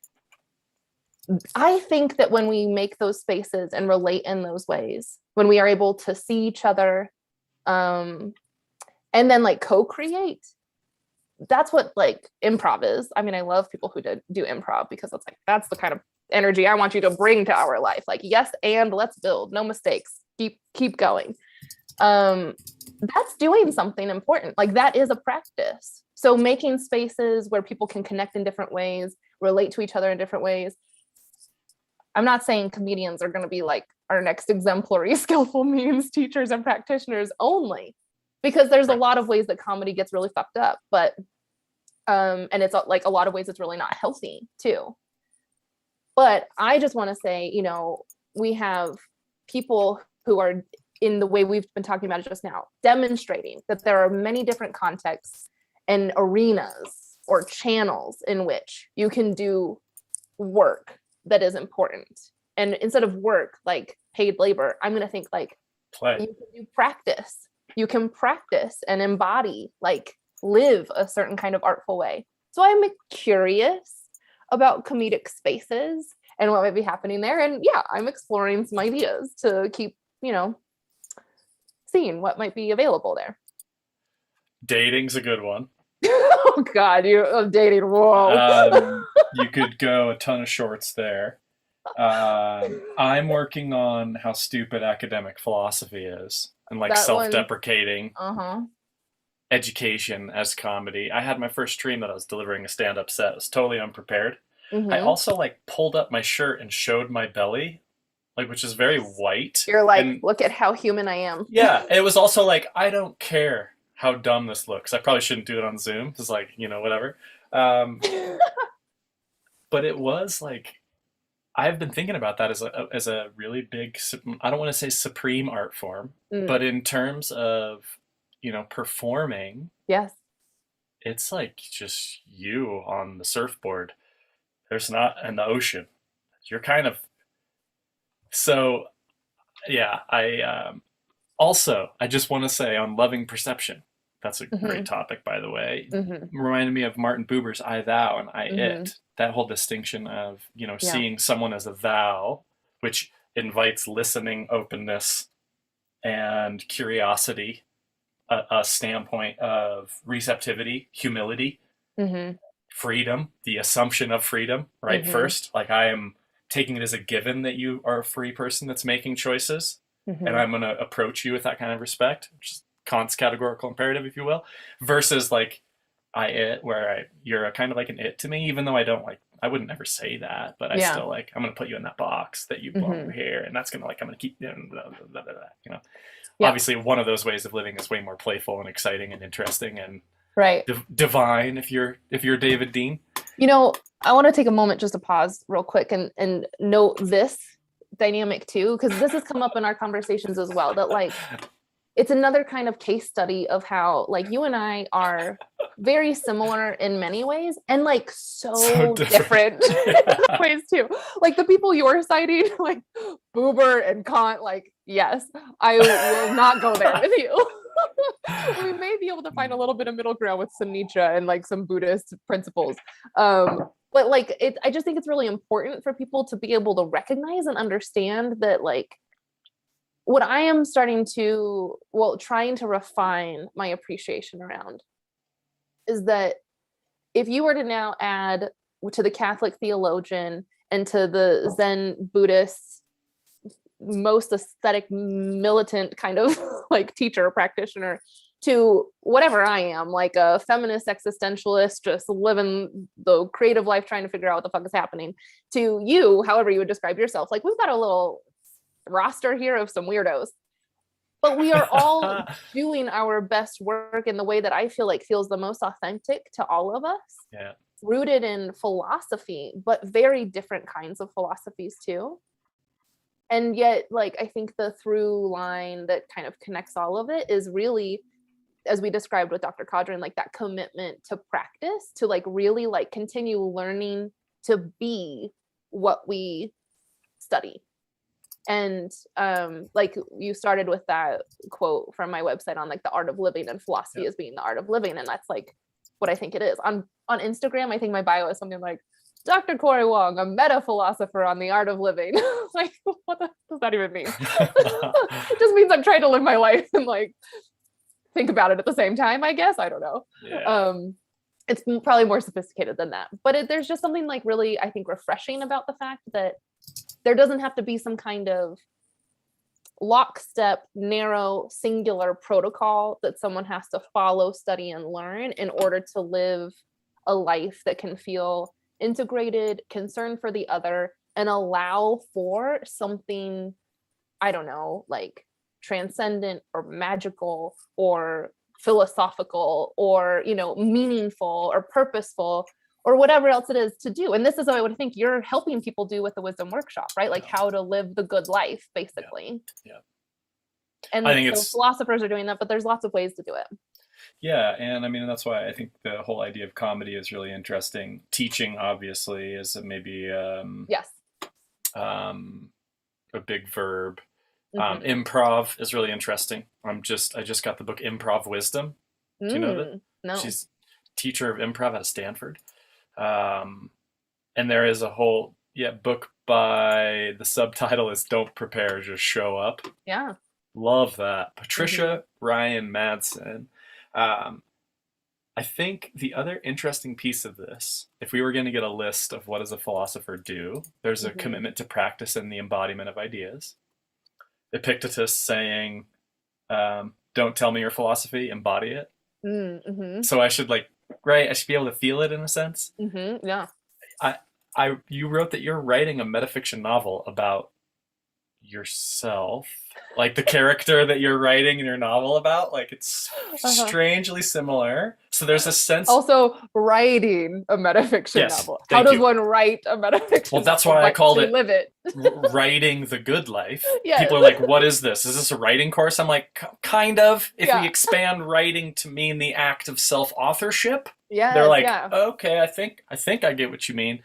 Speaker 2: I think that when we make those spaces and relate in those ways, when we are able to see each other, and then like co-create, that's what like improv is. I mean, I love people who do improv because it's like, that's the kind of energy I want you to bring to our life. Like, yes, and let's build, no mistakes, keep going. That's doing something important. Like, that is a practice. So making spaces where people can connect in different ways, relate to each other in different ways. I'm not saying comedians are going to be like our next exemplary skillful means teachers and practitioners only, because there's a lot of ways that comedy gets really fucked up, but and it's like a lot of ways it's really not healthy too. But I just want to say, you know, we have people who are, in the way we've been talking about it just now, demonstrating that there are many different contexts and arenas or channels in which you can do work that is important. And instead of work, like paid labor, I'm going to think like
Speaker 1: Play.
Speaker 2: You can do practice. You can practice and embody, like live a certain kind of artful way. So I'm curious about comedic spaces and what might be happening there. And yeah, I'm exploring some ideas to keep, you know, seeing what might be available there.
Speaker 1: Dating's a good one.
Speaker 2: Oh God, you're dating. Whoa.
Speaker 1: You could go a ton of shorts there. I'm working on how stupid academic philosophy is, and like
Speaker 2: That one-
Speaker 1: self-deprecating
Speaker 2: Uh-huh.
Speaker 1: education as comedy. I had my first dream that I was delivering a stand-up set. I was totally unprepared.
Speaker 2: Mhm.
Speaker 1: I also like pulled up my shirt and showed my belly, like, which is very white.
Speaker 2: You're like,
Speaker 1: And
Speaker 2: look at how human I am.
Speaker 1: yeah, it was also like, I don't care how dumb this looks. I probably shouldn't do it on Zoom. It's like, you know, whatever. But it was like, I've been thinking about that as a really big, I don't want to say supreme art form, but in terms of, you know, performing,
Speaker 2: Yes.
Speaker 1: it's like just you on the surfboard. There's not in the ocean. You're kind of, so yeah, I just want to say on loving perception, that's a great topic, by the way. Reminded me of Martin Buber's I Thou and I It. That whole distinction of, you know, seeing someone as a thou, which invites listening, openness, and curiosity, a standpoint of receptivity, humility, freedom, the assumption of freedom, right? First, like, I am taking it as a given that you are a free person that's making choices, and I'm going to approach you with that kind of respect, which is Kant's categorical imperative, if you will, versus like it, where you're a kind of like an it to me, even though I wouldn't never say that, but I still like, I'm going to put you in that box that you belong over here, and that's going to like, I'm going to keep doing blah, blah, blah, blah, blah, you know. Obviously one of those ways of living is way more playful and exciting and interesting and divine if you're David Dean.
Speaker 2: You know, I want to take a moment just to pause real quick and note this dynamic too, because this has come up in our conversations as well, that like, it's another kind of case study of how like you and I are very similar in many ways and like so different ways too. Like the people you're citing, like Buber and Kant, like, yes, I will not go there with you. We may be able to find a little bit of middle ground with some Nietzsche and like some Buddhist principles. But like, I just think it's really important for people to be able to recognize and understand that like, what I am trying to refine my appreciation around is that if you were to now add to the Catholic theologian and to the Zen Buddhist, most aesthetic militant kind of like teacher or practitioner, to whatever I am, like a feminist existentialist, just living the creative life, trying to figure out what the fuck is happening, to you, however you would describe yourself, like we've got a little roster here of some weirdos, but we are all doing our best work in the way that I feel like feels the most authentic to all of us.
Speaker 1: Yeah.
Speaker 2: rooted in philosophy, but very different kinds of philosophies too. And yet, like, I think the through line that kind of connects all of it is really, as we described with Dr. Caudron, like that commitment to practice, to like really like continue learning to be what we study. And like you started with that quote from my website on like the art of living, and philosophy as being the art of living. And that's like what I think it is. On Instagram, I think my bio is something like Dr. Cori Wong, a meta philosopher on the art of living. Like, what does that even mean? It just means I'm trying to live my life and like think about it at the same time, I guess. I don't know.
Speaker 1: Yeah.
Speaker 2: It's probably more sophisticated than that, but there's just something like really, I think, refreshing about the fact that there doesn't have to be some kind of lockstep, narrow, singular protocol that someone has to follow, study, and learn in order to live a life that can feel integrated, concern for the other, and allow for something, I don't know, like transcendent or magical or philosophical or, you know, meaningful or purposeful or whatever else it is to do. And this is what I would think you're helping people do with the wisdom workshop, right? Like how to live the good life, basically.
Speaker 1: Yeah.
Speaker 2: And
Speaker 1: I think
Speaker 2: so philosophers are doing that, but there's lots of ways to do it.
Speaker 1: Yeah, and I mean that's why I think the whole idea of comedy is really interesting. Teaching, obviously, is maybe
Speaker 2: yes,
Speaker 1: a big verb. Improv is really interesting. I just got the book Improv Wisdom. Do you know that?
Speaker 2: No.
Speaker 1: She's teacher of improv at Stanford. And there is a whole book by, the subtitle is Don't Prepare, Just Show Up.
Speaker 2: Yeah.
Speaker 1: Love that. Patricia Ryan Madsen. I think the other interesting piece of this, if we were going to get a list of what does a philosopher do, there's a commitment to practice and the embodiment of ideas. Epictetus saying, don't tell me your philosophy, embody it. So I should I should be able to feel it in a sense.
Speaker 2: Yeah.
Speaker 1: You wrote that you're writing a metafiction novel about yourself, like the character that you're writing in your novel about, like it's strangely similar. So there's a sense.
Speaker 2: Also, writing a metafiction novel. How does one write a metafiction?
Speaker 1: Well, that's why I called it
Speaker 2: live it.
Speaker 1: Writing the good life.
Speaker 2: Yes.
Speaker 1: People are like, "What is this? Is this a writing course?" I'm like, "Kind of." If we expand writing to mean the act of self-authorship, they're like, "Okay, I think I get what you mean."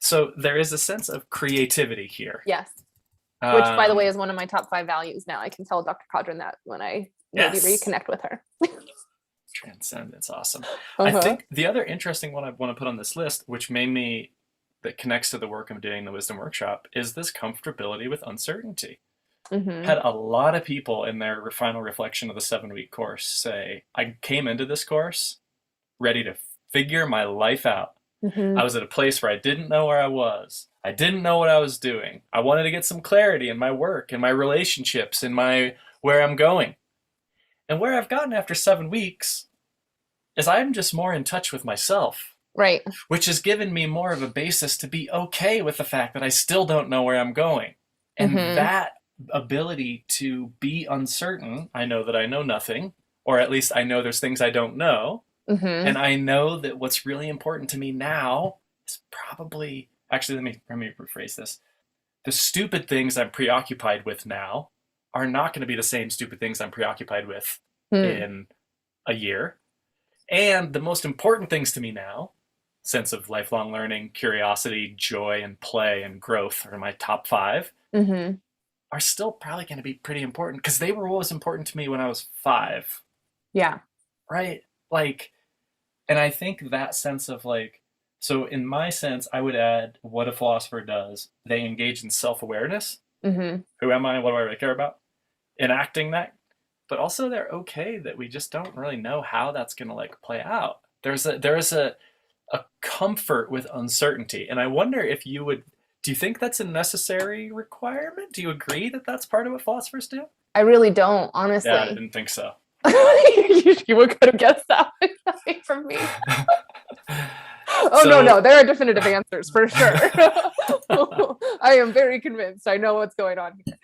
Speaker 1: So there is a sense of creativity here.
Speaker 2: Yes. Which, by the way, is one of my top 5 values now. I can tell Dr. Caudron that when I maybe reconnect with her.
Speaker 1: Transcendence, awesome. I think the other interesting one I want to put on this list, which that connects to the work I'm doing in the Wisdom Workshop, is this comfortability with uncertainty. Had a lot of people in their final reflection of the 7-week course say, I came into this course ready to figure my life out. I was at a place where I didn't know where I was. I didn't know what I was doing. I wanted to get some clarity in my work, in my relationships, in where I'm going. And where I've gotten after 7 weeks is I'm just more in touch with myself.
Speaker 2: Right.
Speaker 1: Which has given me more of a basis to be okay with the fact that I still don't know where I'm going. And that ability to be uncertain, I know that I know nothing, or at least I know there's things I don't know. And I know that what's really important to me now is probably, actually, let me rephrase this. The stupid things I'm preoccupied with now are not going to be the same stupid things I'm preoccupied with in a year. And the most important things to me now, sense of lifelong learning, curiosity, joy, and play and growth are my top 5, are still probably going to be pretty important because they were always important to me when I was 5.
Speaker 2: Yeah.
Speaker 1: Right? And I think that sense of so in my sense, I would add what a philosopher does. They engage in self-awareness. Who am I? What do I really care about? Enacting that. But also they're okay that we just don't really know how that's going to play out. There is a comfort with uncertainty. And I wonder if do you think that's a necessary requirement? Do you agree that that's part of what philosophers do?
Speaker 2: I really don't, honestly.
Speaker 1: Yeah, I didn't think so.
Speaker 2: You could have guessed that from me. No, there are definitive answers for sure. I am very convinced. I know what's going on here.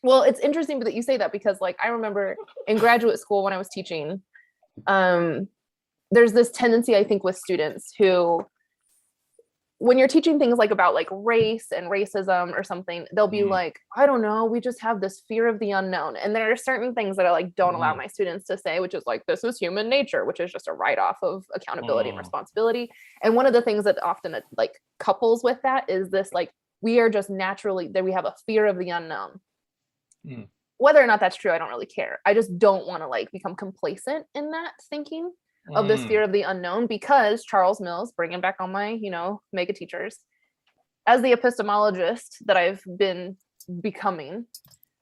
Speaker 2: Well, it's interesting that you say that because I remember in graduate school when I was teaching, there's this tendency, I think, with students who, when you're teaching things like about like race and racism or something, they'll be like, I don't know, we just have this fear of the unknown. And there are certain things that I like don't allow my students to say, which is like, this is human nature, which is just a write-off of accountability and responsibility. And one of the things that often like couples with that is this, like, we are just naturally that we have a fear of the unknown. Whether or not that's true, I don't really care. I just don't want to like become complacent in that thinking of this fear of the unknown, because Charles Mills, bringing back on my, mega teachers, as the epistemologist that I've been becoming,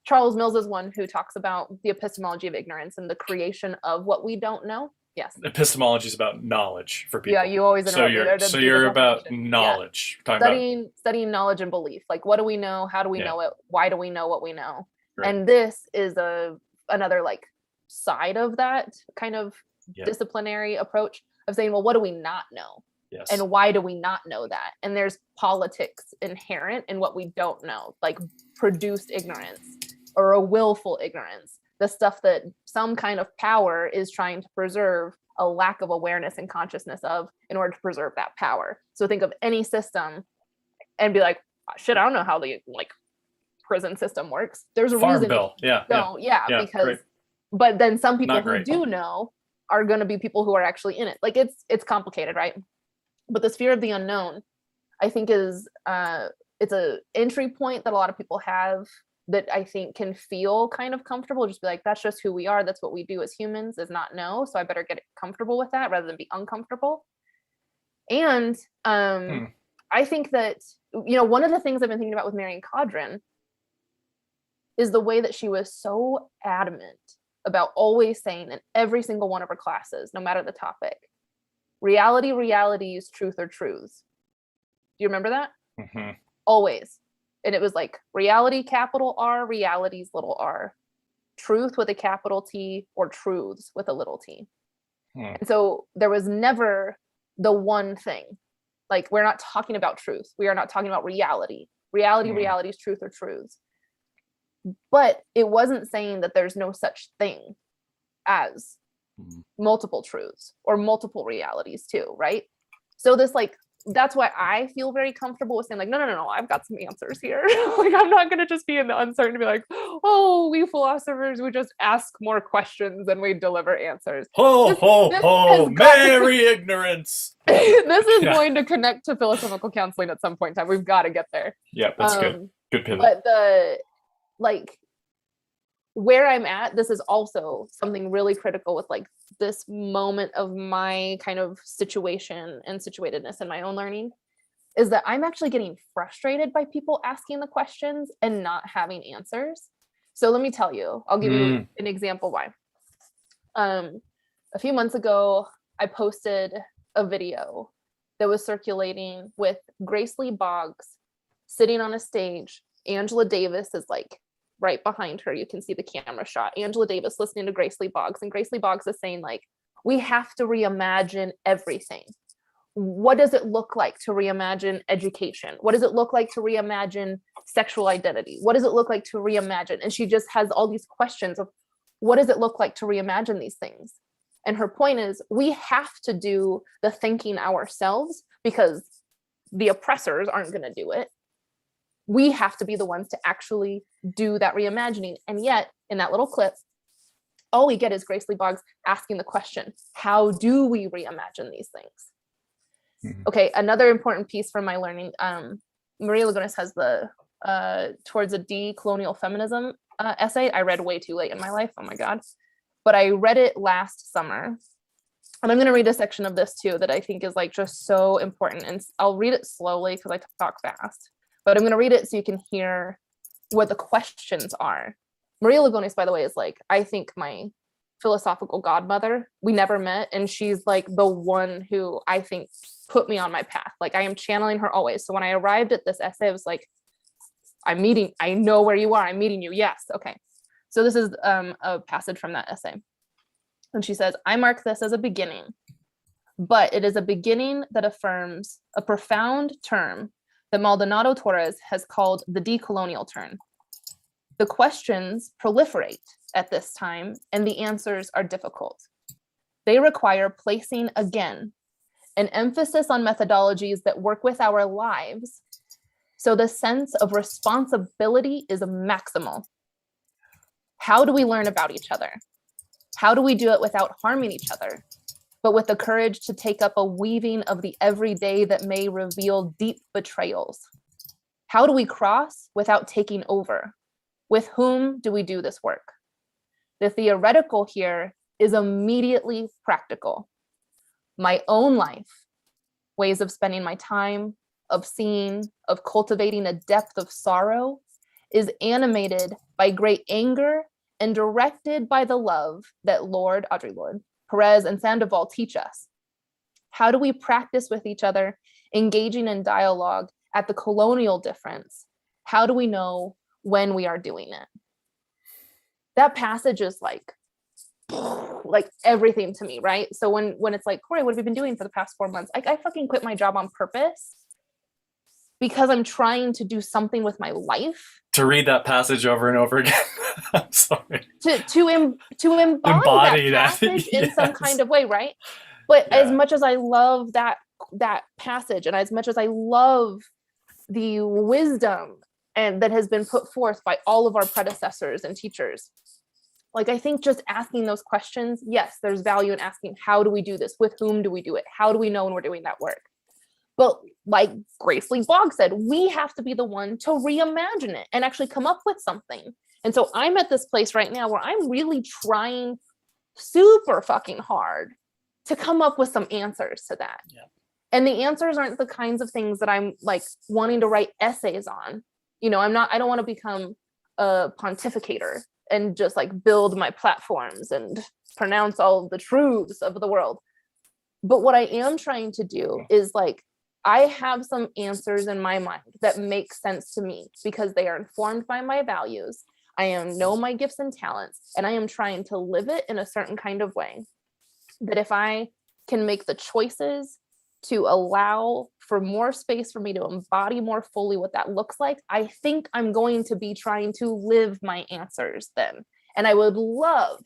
Speaker 2: Charles Mills is one who talks about the epistemology of ignorance and the creation of what we don't know. Yes.
Speaker 1: Epistemology is about knowledge for people.
Speaker 2: Yeah, you always interrupt me there.
Speaker 1: So you're about knowledge.
Speaker 2: Yeah. Studying knowledge and belief. Like, what do we know? How do we know it? Why do we know what we know? Right. And this is another like side of that kind of disciplinary approach of saying, well, what do we not know? Yes. And why do we not know that? And there's politics inherent in what we don't know, like produced ignorance or a willful ignorance, the stuff that some kind of power is trying to preserve a lack of awareness and consciousness of in order to preserve that power. So think of any system and be like, shit, I don't know how the like prison system works. There's a
Speaker 1: Farm
Speaker 2: reason.
Speaker 1: Bill.
Speaker 2: Because
Speaker 1: great.
Speaker 2: But then some people who do know are going to be people who are actually in it. Like it's complicated, right? But this fear of the unknown, I think is it's a entry point that a lot of people have that I think can feel kind of comfortable. Just be like, that's just who we are. That's what we do as humans, is not know. So I better get comfortable with that rather than be uncomfortable. And I think that, one of the things I've been thinking about with Marian Caudron is the way that she was so adamant about always saying in every single one of her classes, no matter the topic, reality, realities, truth or truths. Do you remember that? Mm-hmm. Always. And it was like reality, capital R, realities, little r, truth with a capital T, or truths with a little t. And so there was never the one thing. Like, we're not talking about truth. We are not talking about reality. Realities, truth or truths. But it wasn't saying that there's no such thing as multiple truths or multiple realities too, right? So this, like, that's why I feel very comfortable with saying, like, no, I've got some answers here. Like, I'm not going to just be in the uncertainty, be like, oh, we philosophers, we just ask more questions and we deliver answers. Merry
Speaker 1: ignorance.
Speaker 2: This is going to connect to philosophical counseling at some point in time. We've got to get there.
Speaker 1: Yeah, that's good. Good pivot.
Speaker 2: But like where I'm at, this is also something really critical with like this moment of my kind of situation and situatedness in my own learning, is that I'm actually getting frustrated by people asking the questions and not having answers. So let me tell you, I'll give you an example why. A few months ago, I posted a video that was circulating with Grace Lee Boggs sitting on a stage. Angela Davis is like right behind her. You can see the camera shot. Angela Davis listening to Grace Lee Boggs, and Grace Lee Boggs is saying, like, we have to reimagine everything. What does it look like to reimagine education? What does it look like to reimagine sexual identity? What does it look like to reimagine? And she just has all these questions of what does it look like to reimagine these things? And her point is, we have to do the thinking ourselves because the oppressors aren't going to do it. We have to be the ones to actually do that reimagining. And yet, in that little clip, all we get is Grace Lee Boggs asking the question, how do we reimagine these things? Okay, another important piece from my learning, Maria Lugones has the Towards a Decolonial Feminism essay. I read way too late in my life, oh my God. But I read it last summer. And I'm going to read a section of this too that I think is like just so important. And I'll read it slowly because I talk fast. But I'm going to read it so you can hear what the questions are. Maria Lugones, by the way, is like, I think my philosophical godmother. We never met. And she's like the one who I think put me on my path. Like, I am channeling her always. So when I arrived at this essay, I was like, I know where you are. I'm meeting you. Yes. Okay. So this is a passage from that essay. And she says, I mark this as a beginning, but it is a beginning that affirms a profound term that Maldonado Torres has called the decolonial turn. The questions proliferate at this time, and the answers are difficult. They require placing, again, an emphasis on methodologies that work with our lives, so the sense of responsibility is maximal. How do we learn about each other? How do we do it without harming each other, but with the courage to take up a weaving of the everyday that may reveal deep betrayals? How do we cross without taking over? With whom do we do this work? The theoretical here is immediately practical. My own life, ways of spending my time, of seeing, of cultivating a depth of sorrow, is animated by great anger and directed by the love that Audre Lorde, Perez, and Sandoval teach us. How do we practice with each other, engaging in dialogue at the colonial difference? How do we know when we are doing it? That passage is like everything to me, right? So when it's like, Cori, what have you been doing for the past 4 months? I fucking quit my job on purpose because I'm trying to do something with my life.
Speaker 1: To read that passage over and over again. I'm sorry.
Speaker 2: To embody that passage
Speaker 1: yes.
Speaker 2: in some kind of way, right? But as much as I love that passage, and as much as I love the wisdom and that has been put forth by all of our predecessors and teachers, like, I think just asking those questions, yes, there's value in asking, how do we do this? With whom do we do it? How do we know when we're doing that work? But like Grace Lee Bogg said, we have to be the one to reimagine it and actually come up with something. And so I'm at this place right now where I'm really trying super fucking hard to come up with some answers to that.
Speaker 1: Yeah.
Speaker 2: And the answers aren't the kinds of things that I'm like wanting to write essays on. You know, I don't want to become a pontificator and just like build my platforms and pronounce all the truths of the world. But what I am trying to do is like, I have some answers in my mind that make sense to me because they are informed by my values. I know my gifts and talents, and I am trying to live it in a certain kind of way that if I can make the choices to allow for more space for me to embody more fully what that looks like, I think I'm going to be trying to live my answers then. And I would love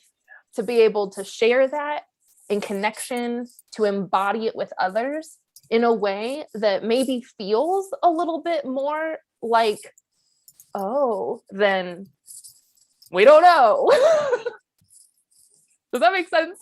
Speaker 2: to be able to share that in connection, to embody it with others in a way that maybe feels a little bit more like, oh, then we don't know. Does that make sense?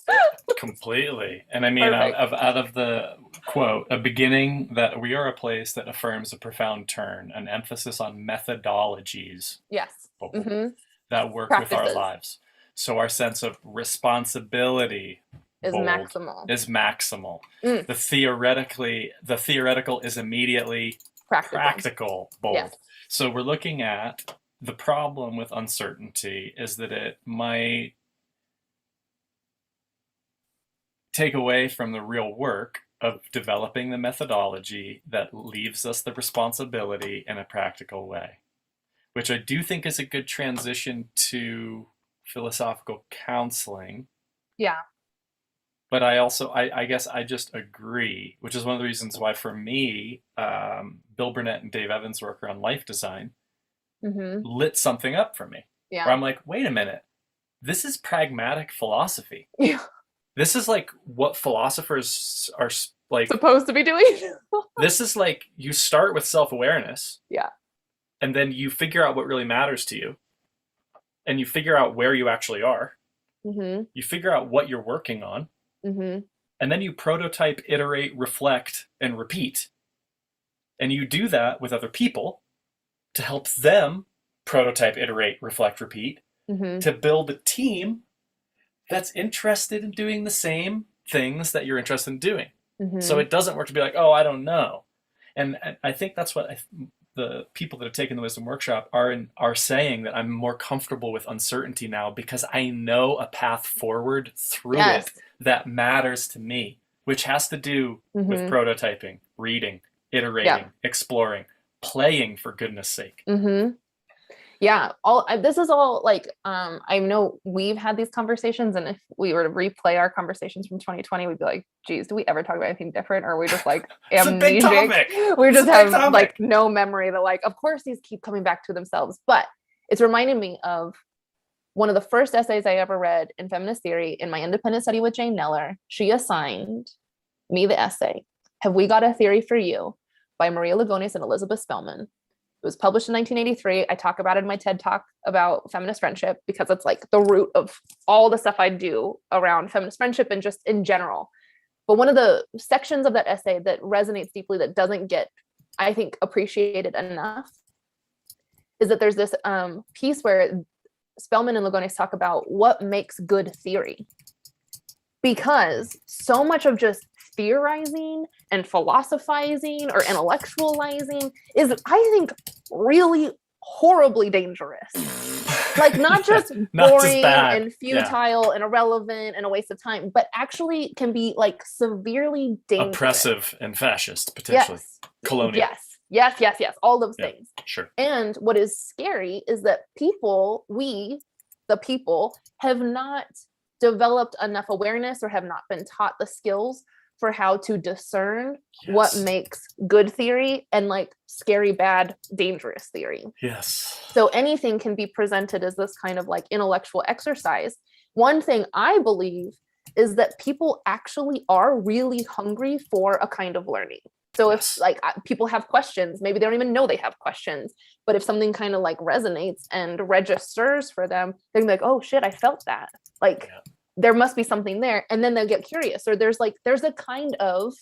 Speaker 1: Completely. And I mean, out of the quote, a beginning that we are a place that affirms a profound turn, an emphasis on methodologies.
Speaker 2: Yes. Mm-hmm.
Speaker 1: That work with our lives. So our sense of responsibility
Speaker 2: is maximal.
Speaker 1: Mm. The theoretical is immediately practical, bold. Yes. So we're looking at the problem with uncertainty is that it might take away from the real work of developing the methodology that leaves us the responsibility in a practical way, which I do think is a good transition to philosophical counseling.
Speaker 2: Yeah.
Speaker 1: But I guess I just agree, which is one of the reasons why for me, Bill Burnett and Dave Evans' work around life design lit something up for me. Yeah. Where I'm like, wait a minute, this is pragmatic philosophy. Yeah. This is like what philosophers are like
Speaker 2: supposed to be doing.
Speaker 1: This is like you start with self-awareness.
Speaker 2: Yeah.
Speaker 1: And then you figure out what really matters to you. And you figure out where you actually are. Mm-hmm. You figure out what you're working on. Mm-hmm. And then you prototype, iterate, reflect, and repeat. And you do that with other people to help them prototype, iterate, reflect, repeat, to build a team that's interested in doing the same things that you're interested in doing. Mm-hmm. So it doesn't work to be like, oh, I don't know. And I think that's what the people that have taken the wisdom workshop are saying, that I'm more comfortable with uncertainty now because I know a path forward through it that matters to me, which has to do with prototyping, reading, iterating, exploring, playing, for goodness sake.
Speaker 2: Mm-hmm. Yeah, this is all like, I know we've had these conversations, and if we were to replay our conversations from 2020, we'd be like, geez, do we ever talk about anything different? Or are we just like amnesic? We just have like no memory that like, of course these keep coming back to themselves. But it's reminding me of one of the first essays I ever read in feminist theory in my independent study with Jane Neller, she assigned me the essay, Have We Got a Theory for You by Maria Lugones and Elizabeth Spellman. It was published in 1983. I talk about it in my TED Talk about feminist friendship because it's like the root of all the stuff I do around feminist friendship and just in general. But one of the sections of that essay that resonates deeply that doesn't get, I think, appreciated enough is that there's this piece where Spellman and Lugones talk about what makes good theory. Because so much of just theorizing and philosophizing or intellectualizing is, I think, really horribly dangerous. Like not just boring and futile and irrelevant and a waste of time, but actually can be like severely dangerous.
Speaker 1: Oppressive and fascist, potentially. Yes. Colonial.
Speaker 2: Yes. All those things.
Speaker 1: Sure.
Speaker 2: And what is scary is that people, the people, have not developed enough awareness or have not been taught the skills for how to discern what makes good theory and like scary, bad, dangerous theory.
Speaker 1: Yes.
Speaker 2: So anything can be presented as this kind of like intellectual exercise. One thing I believe is that people actually are really hungry for a kind of learning. So if like people have questions, maybe they don't even know they have questions, but if something kind of like resonates and registers for them, they're gonna be like, oh shit, I felt that. Like there must be something there. And then they'll get curious. Or there's a kind of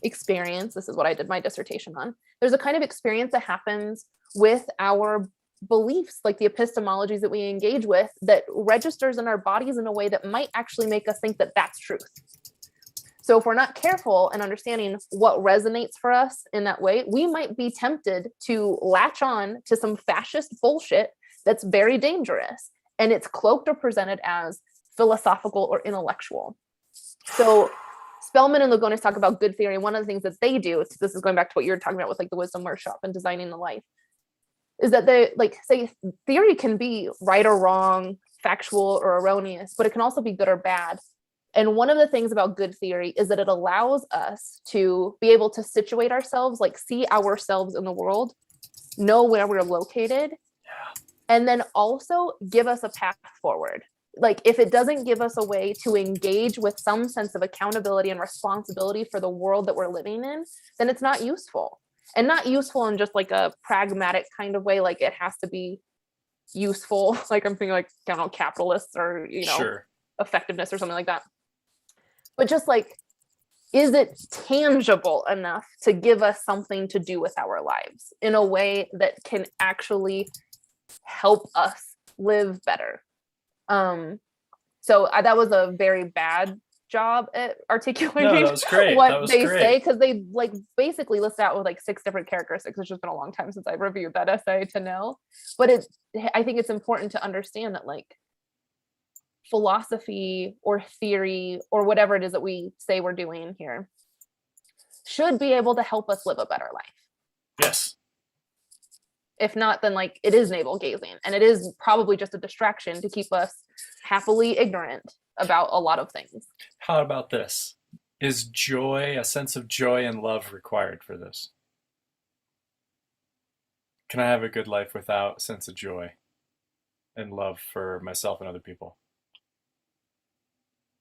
Speaker 2: experience. This is what I did my dissertation on. There's a kind of experience that happens with our beliefs, like the epistemologies that we engage with, that registers in our bodies in a way that might actually make us think that that's truth. So if we're not careful and understanding what resonates for us in that way, we might be tempted to latch on to some fascist bullshit that's very dangerous. And it's cloaked or presented as philosophical or intellectual. So Spellman and Lugones talk about good theory. One of the things that they do, this is going back to what you're talking about with like the wisdom workshop and designing the life, is that they like say theory can be right or wrong, factual or erroneous, but it can also be good or bad. And one of the things about good theory is that it allows us to be able to situate ourselves, like see ourselves in the world, know where we're located, and then also give us a path forward. Like if it doesn't give us a way to engage with some sense of accountability and responsibility for the world that we're living in, then it's not useful. And not useful in just like a pragmatic kind of way, like it has to be useful. Like I'm thinking like, I don't know, capitalists or, effectiveness or something like that. But just like, is it tangible enough to give us something to do with our lives in a way that can actually help us live better? So that was a very bad job at articulating what they say, because they like basically list out with like 6 different characteristics. It's just been a long time since I reviewed that essay to know. But I think it's important to understand that like philosophy or theory or whatever it is that we say we're doing here should be able to help us live a better life.
Speaker 1: Yes.
Speaker 2: If not, then like it is navel gazing, and it is probably just a distraction to keep us happily ignorant about a lot of things.
Speaker 1: How about this? Is joy, a sense of joy and love required for this? Can I have a good life without a sense of joy and love for myself and other people?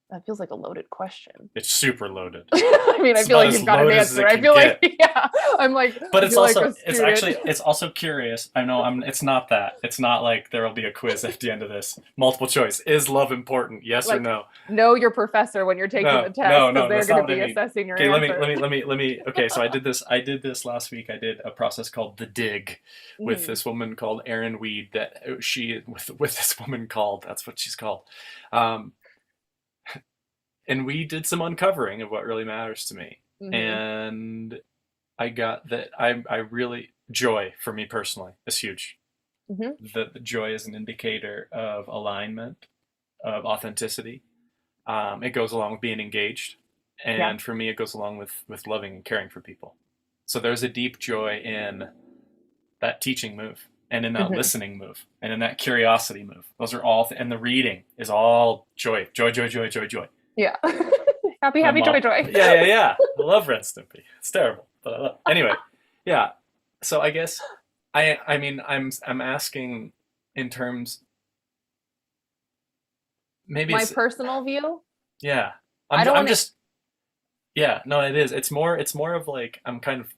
Speaker 2: That feels like a loaded question.
Speaker 1: It's super loaded.
Speaker 2: I mean, I feel like you've got an answer. I feel like, I'm like,
Speaker 1: but it's also, it's also curious. I know it's not that. It's not like there will be a quiz at the end of this. Multiple choice. Is love important? Yes like, or no?
Speaker 2: Know your professor when you're taking the test. No, they're going to be assessing your answer.
Speaker 1: Let me. Okay, so I did this last week. I did a process called The Dig with this woman called Erin Weed. With this woman called, that's what she's called. And we did some uncovering of what really matters to me. Mm-hmm. And I got that I really, joy for me personally is huge. Mm-hmm. The joy is an indicator of alignment, of authenticity. It goes along with being engaged. And for me, it goes along with loving and caring for people. So there's a deep joy in that teaching move and in that listening move and in that curiosity move. Those are all, and the reading is all joy. Yeah.
Speaker 2: happy, joy.
Speaker 1: Yeah. I love Ren Stimpy. It's terrible, but I love it. Anyway, yeah. So I guess I'm asking in terms, maybe
Speaker 2: My
Speaker 1: it's,
Speaker 2: personal view.
Speaker 1: yeah.
Speaker 2: I don't
Speaker 1: I'm
Speaker 2: want to.
Speaker 1: just, yeah, no, it is. It's more of like, I'm kind of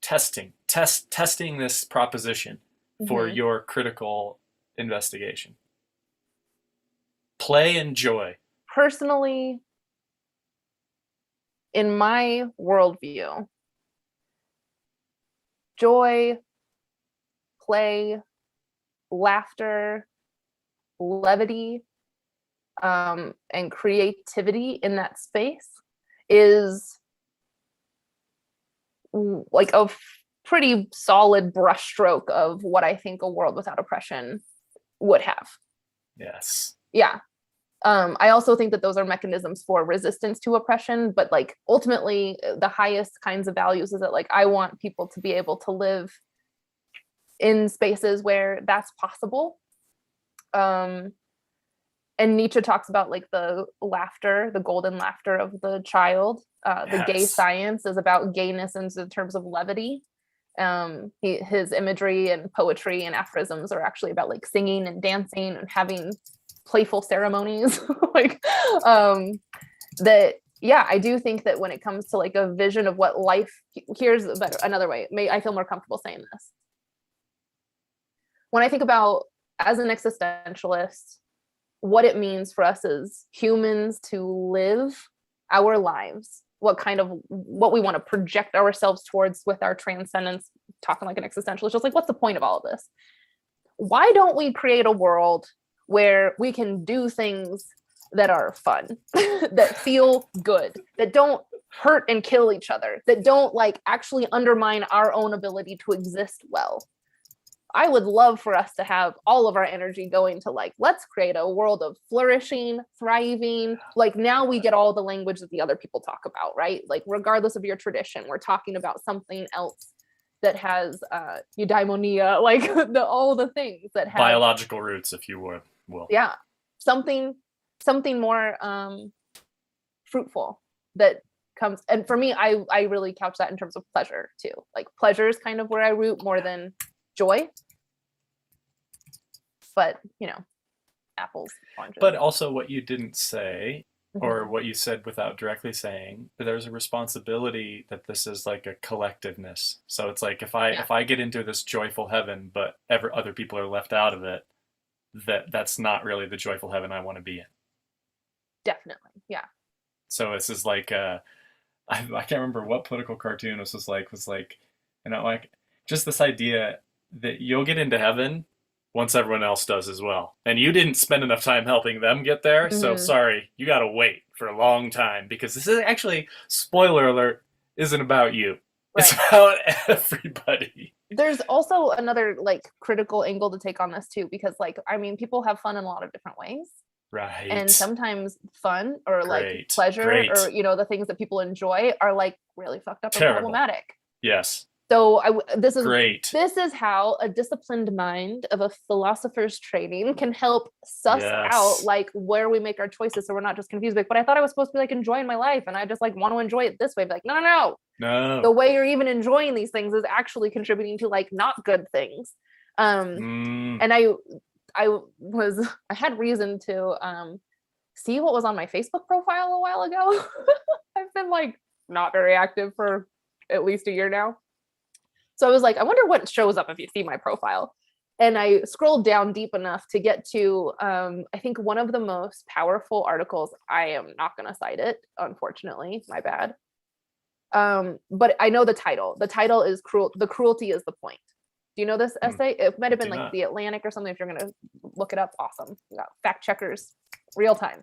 Speaker 1: testing this proposition for
Speaker 2: Mhm.
Speaker 1: your critical investigation. Play and joy.
Speaker 2: Personally, in my worldview, joy, play, laughter, levity, and creativity in that space is like a pretty solid brushstroke of what I think a world without oppression would have.
Speaker 1: Yes.
Speaker 2: Yeah. I also think that those are mechanisms for resistance to oppression, but like ultimately the highest kinds of values is that like I want people to be able to live in spaces where that's possible. And Nietzsche talks about like the laughter, the golden laughter of the child. The gay
Speaker 1: Yes.
Speaker 2: science is about gayness in terms of levity. His imagery and poetry and aphorisms are actually about like singing and dancing and having playful ceremonies. Like that. Yeah, I do think that when it comes to like a vision of what life, here's another way. I feel more comfortable saying this. When I think about as an existentialist, what it means for us as humans to live our lives, what we want to project ourselves towards with our transcendence, talking like an existentialist, just like what's the point of all of this? Why don't we create a world where we can do things that are fun, that feel good, that don't hurt and kill each other, that don't like actually undermine our own ability to exist well? I would love for us to have all of our energy going to like, let's create a world of flourishing, thriving. Like now we get all the language that the other people talk about, right? Like regardless of your tradition, we're talking about something else that has eudaimonia, like all the things that have
Speaker 1: biological roots, if you will.
Speaker 2: Yeah, something more fruitful that comes. And for me, I really couch that in terms of pleasure too. Like pleasure is kind of where I root more than joy, but you know, apples, oranges.
Speaker 1: But also what you didn't say, or what you said without directly saying, but there's a responsibility that this is like a collectiveness. So it's like if I get into this joyful heaven, but other people are left out of it, that's not really the joyful heaven I want to be in.
Speaker 2: Definitely, yeah.
Speaker 1: So this is like I can't remember what political cartoon this was like, you know, like just this idea that you'll get into heaven once everyone else does as well. And you didn't spend enough time helping them get there, so sorry, you gotta wait for a long time, because this is actually, spoiler alert, isn't about you. Right. It's about everybody.
Speaker 2: There's also another like critical angle to take on this too, because like, I mean, people have fun in a lot of different ways.
Speaker 1: Right.
Speaker 2: And sometimes fun or like pleasure or, you know, the things that people enjoy are like really fucked up and problematic.
Speaker 1: Yes.
Speaker 2: So this is how a disciplined mind of a philosopher's training can help suss out like where we make our choices, so we're not just confused. Like, but I thought I was supposed to be like enjoying my life, and I just like want to enjoy it this way. Be like, no. The way you're even enjoying these things is actually contributing to like not good things. And I had reason to see what was on my Facebook profile a while ago. I've been like not very active for at least a year now. So I was like, I wonder what shows up if you see my profile. And I scrolled down deep enough to get to, I think one of the most powerful articles. I am not going to cite it, unfortunately, my bad. But I know the title. The title is The Cruelty is the Point. Do you know this essay? It might have been like The Atlantic or something. If you're going to look it up, awesome. We got fact checkers, real time.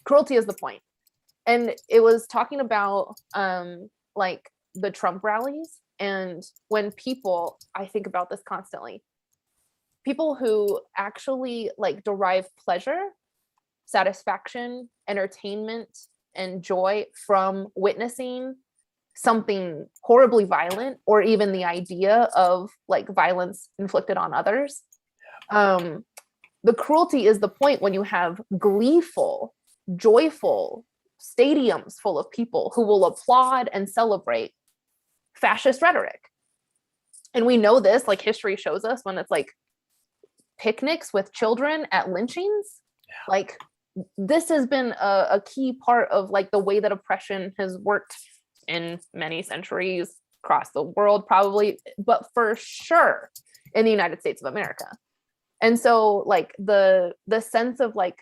Speaker 2: Cruelty is the point. And it was talking about like the Trump rallies. And when people, I think about this constantly, people who actually like derive pleasure, satisfaction, entertainment, and joy from witnessing something horribly violent, or even the idea of like violence inflicted on others. The cruelty is the point when you have gleeful, joyful stadiums full of people who will applaud and celebrate fascist rhetoric. And we know this, like history shows us, when it's like picnics with children at lynchings, like this has been a key part of like the way that oppression has worked in many centuries across the world, probably, but for sure in the United States of America. And so like the sense of like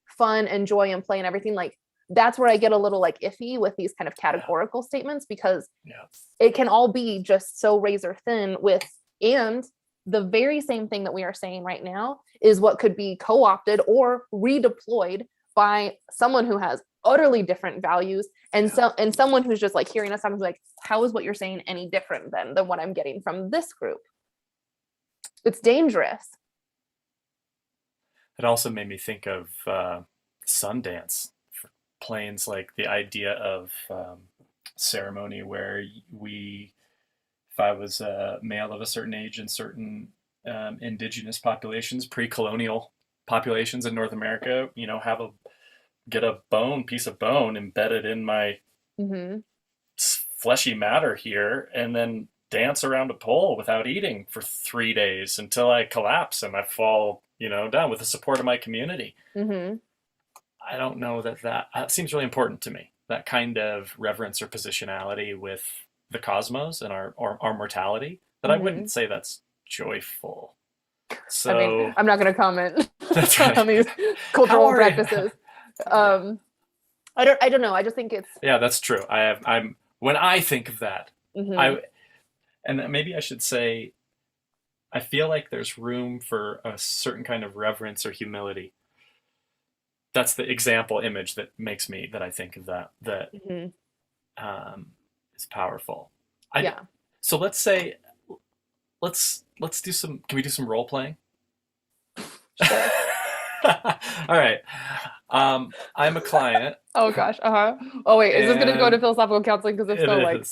Speaker 2: fun and joy and play and everything, like that's where I get a little like iffy with these kind of categorical statements, because it can all be just so razor thin with, and the very same thing that we are saying right now is what could be co-opted or redeployed by someone who has utterly different values, and someone who's just like hearing us talking like, how is what you're saying any different than what I'm getting from this group? It's dangerous.
Speaker 1: It also made me think of Sundance for planes, like the idea of ceremony where if I was a male of a certain age in certain indigenous populations, pre-colonial populations in North America, get a piece of bone embedded in my fleshy matter here, and then dance around a pole without eating for 3 days until I collapse and I fall, down with the support of my community. I don't know that seems really important to me. That kind of reverence or positionality with the cosmos and our mortality. But I wouldn't say that's joyful. So
Speaker 2: I mean, I'm not going to comment
Speaker 1: that's right.
Speaker 2: on these cultural practices. I don't know. I just think it's,
Speaker 1: yeah, that's true. When I think of that, and maybe I should say, I feel like there's room for a certain kind of reverence or humility. That's the example image that I think of that is powerful. So let's say, let's do some, can we do some role playing?
Speaker 2: Sure.
Speaker 1: All right. I'm a client.
Speaker 2: Oh gosh. Oh wait, is this going to go to philosophical counseling? Because if so, like,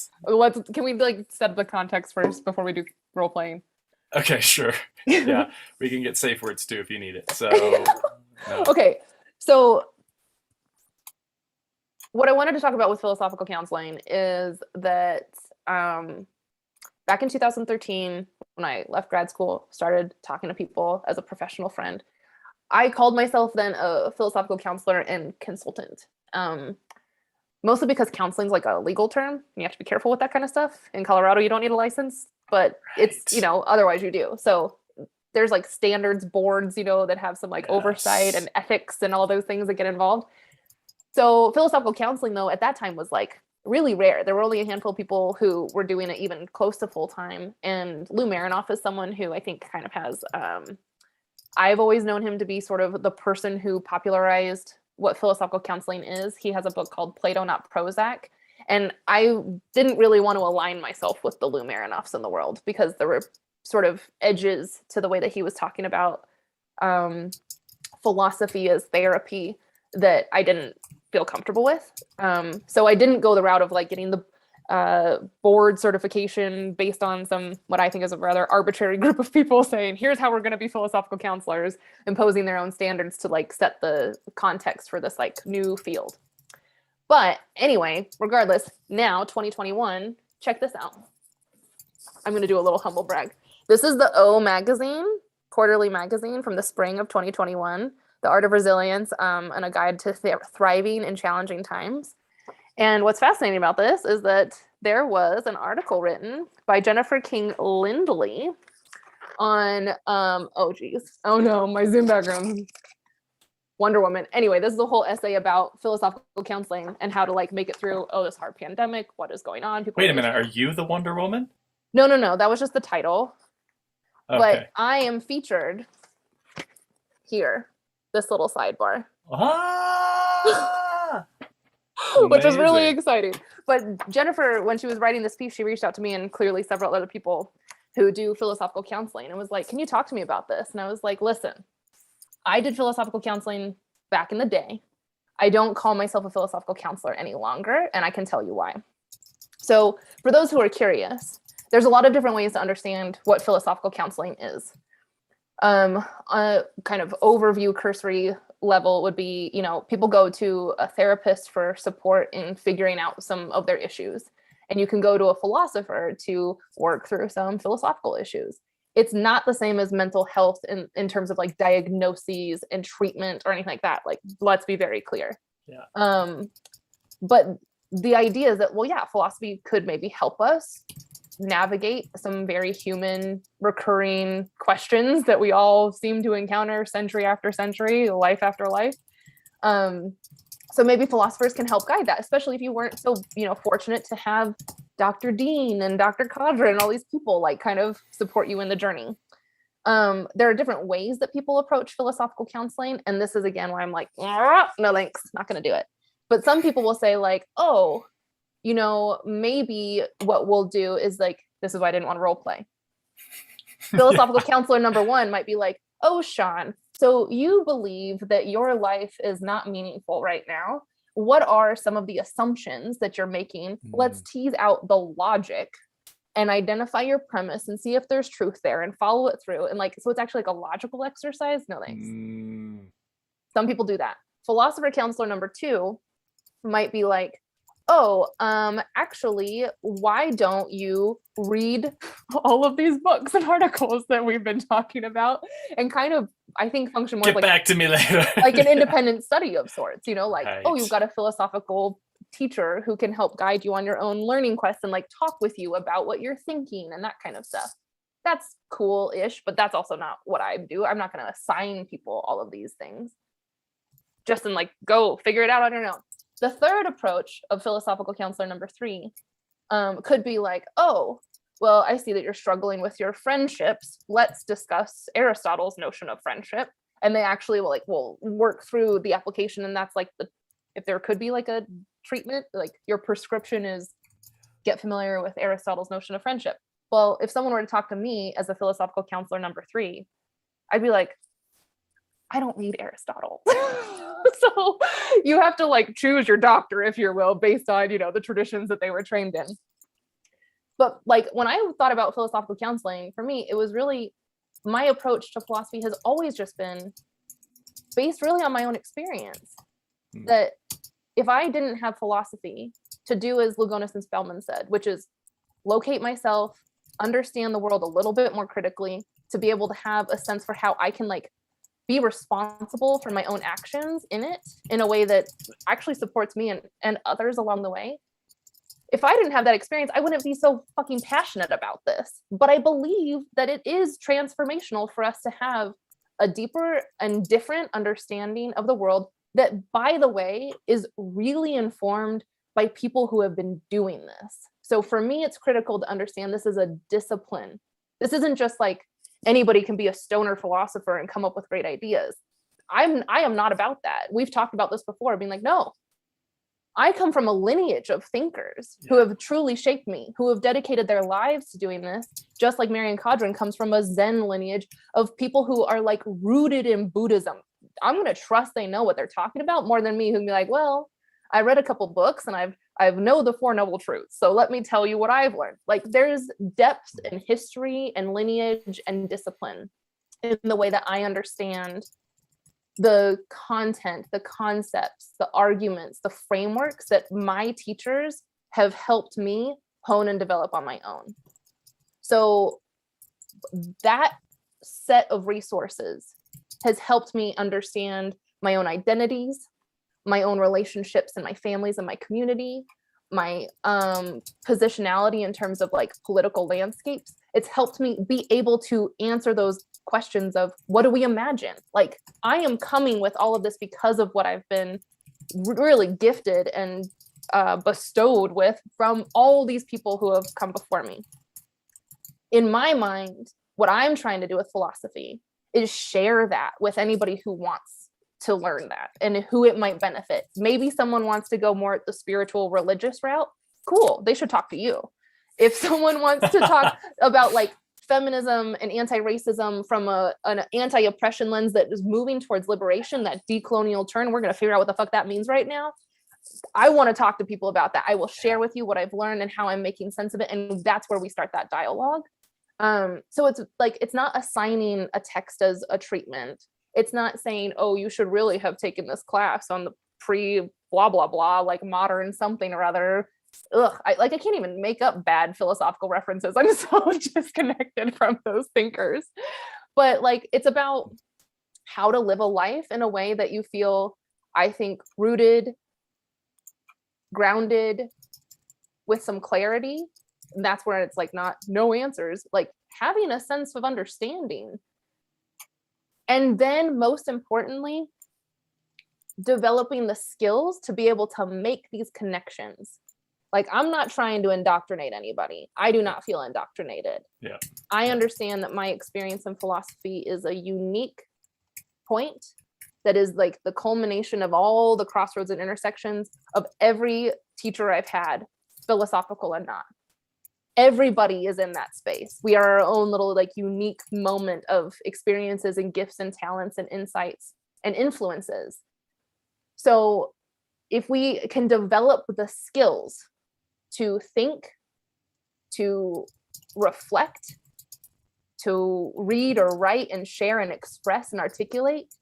Speaker 2: can we like set up the context first before we do role playing?
Speaker 1: Okay, sure. Yeah, we can get safe words too if you need it. So,
Speaker 2: Okay. So what I wanted to talk about with philosophical counseling is that back in 2013, when I left grad school, started talking to people as a professional friend, I called myself then a philosophical counselor and consultant. Mostly because counseling is like a legal term. You have to be careful with that kind of stuff. In Colorado, you don't need a license, but it's, otherwise you do. So there's like standards boards, that have some like oversight and ethics and all those things that get involved. So philosophical counseling, though, at that time was like really rare. There were only a handful of people who were doing it even close to full time. And Lou Marinoff is someone who I think kind of has, I've always known him to be sort of the person who popularized what philosophical counseling is. He has a book called Plato, Not Prozac. And I didn't really want to align myself with the Lou Marinoffs in the world because there were sort of edges to the way that he was talking about philosophy as therapy that I didn't feel comfortable with. So I didn't go the route of like getting the board certification based on what I think is a rather arbitrary group of people saying, here's how we're going to be philosophical counselors, imposing their own standards to like set the context for this like new field. But anyway, regardless, now 2021, check this out. I'm going to do a little humble brag. This is the O magazine, quarterly magazine from the spring of 2021, The Art of Resilience, and a guide to thriving in challenging times. And what's fascinating about this is that there was an article written by Jennifer King Lindley on, oh no, my Zoom background, Wonder Woman. Anyway, this is a whole essay about philosophical counseling and how to like make it through, this hard pandemic, what is going on.
Speaker 1: Wait a minute, are you the Wonder Woman?
Speaker 2: No, that was just the title.
Speaker 1: Okay.
Speaker 2: But I am featured here, this little sidebar. Which is really exciting. But Jennifer, when she was writing this piece, she reached out to me and clearly several other people who do philosophical counseling and was like, can you talk to me about this? And I was like, listen, I did philosophical counseling back in the day. I don't call myself a philosophical counselor any longer, and I can tell you why. So for those who are curious, there's a lot of different ways to understand what philosophical counseling is. A kind of overview cursory level would be, people go to a therapist for support in figuring out some of their issues. And you can go to a philosopher to work through some philosophical issues. it's not the same as mental health in terms of like diagnoses and treatment or anything like that. Like, let's be very clear.
Speaker 1: Yeah.
Speaker 2: But the idea is that, well, yeah, philosophy could maybe help us navigate some very human recurring questions that we all seem to encounter century after century, life after life. So maybe philosophers can help guide that, especially if you weren't so, fortunate to have Dr. Dean and Dr. Caudron and all these people like kind of support you in the journey. There are different ways that people approach philosophical counseling. And this is, again, why I'm like, no thanks, not going to do it. But some people will say like, oh, maybe what we'll do is like, this is why I didn't want to role play. Philosophical counselor number one might be like, oh, Sean, so you believe that your life is not meaningful right now. What are some of the assumptions that you're making? Let's tease out the logic and identify your premise and see if there's truth there and follow it through. And like, so it's actually like a logical exercise. No thanks. Some people do that. Philosopher counselor number two might be like, oh, actually, why don't you read all of these books and articles that we've been talking about and kind of, I think, function more
Speaker 1: Get
Speaker 2: like
Speaker 1: back to me later.
Speaker 2: like an independent study of sorts, like,
Speaker 1: Right.
Speaker 2: oh, you've got a philosophical teacher who can help guide you on your own learning quest and like talk with you about what you're thinking and that kind of stuff. That's cool-ish, but that's also not what I do. I'm not going to assign people all of these things. Just in like, go figure it out on your own. The third approach of philosophical counselor number three could be like, oh, well, I see that you're struggling with your friendships. Let's discuss Aristotle's notion of friendship. And they actually will work through the application. And that's like if there could be like a treatment, like your prescription is get familiar with Aristotle's notion of friendship. Well, if someone were to talk to me as a philosophical counselor number three, I'd be like, I don't read Aristotle. So you have to like choose your doctor, if you will, based on, the traditions that they were trained in. But like when I thought about philosophical counseling, for me, it was really, my approach to philosophy has always just been based really on my own experience. That if I didn't have philosophy to do as Lugonis and Spellman said, which is locate myself, understand the world a little bit more critically, to be able to have a sense for how I can like be responsible for my own actions in it in a way that actually supports me and others along the way. If I didn't have that experience, I wouldn't be so fucking passionate about this. But I believe that it is transformational for us to have a deeper and different understanding of the world that, by the way, is really informed by people who have been doing this. So for me, it's critical to understand this is a discipline. This isn't just like anybody can be a stoner philosopher and come up with great ideas. I am not about that. We've talked about this before, being like, no, I come from a lineage of thinkers who have truly shaped me, who have dedicated their lives to doing this, just like Marian Caudron comes from a Zen lineage of people who are like rooted in Buddhism. I'm going to trust they know what they're talking about more than me, who'd be like, well, I read a couple books and I know the Four Noble Truths. So let me tell you what I've learned. Like there's depth and history and lineage and discipline in the way that I understand the content, the concepts, the arguments, the frameworks that my teachers have helped me hone and develop on my own. So that set of resources has helped me understand my own identities, my own relationships and my families and my community, my positionality in terms of like political landscapes. It's helped me be able to answer those questions of what do we imagine? Like I am coming with all of this because of what I've been really gifted and bestowed with from all these people who have come before me. In my mind, what I'm trying to do with philosophy is share that with anybody who wants to learn that and who it might benefit. Maybe someone wants to go more at the spiritual religious route. Cool. They should talk to you. If someone wants to talk about like feminism and anti-racism from an anti-oppression lens that is moving towards liberation, that decolonial turn, we're going to figure out what the fuck that means right now. I want to talk to people about that. I will share with you what I've learned and how I'm making sense of it. And that's where we start that dialogue. So it's like, it's not assigning a text as a treatment. It's not saying, oh, you should really have taken this class on the pre blah, blah, blah, like modern something or other I can't even make up bad philosophical references. I'm so disconnected from those thinkers. But like, it's about how to live a life in a way that you feel, I think, rooted, grounded, with some clarity. And that's where it's like not no answers, like having a sense of understanding. And then most importantly, developing the skills to be able to make these connections. Like, I'm not trying to indoctrinate anybody. I do not feel indoctrinated.
Speaker 1: Yeah.
Speaker 2: I understand that my experience in philosophy is a unique point that is like the culmination of all the crossroads and intersections of every teacher I've had, philosophical and not. Everybody is in that space. We are our own little like unique moment of experiences and gifts and talents and insights and influences. So if we can develop the skills to think, to reflect, to read or write and share and express and articulate,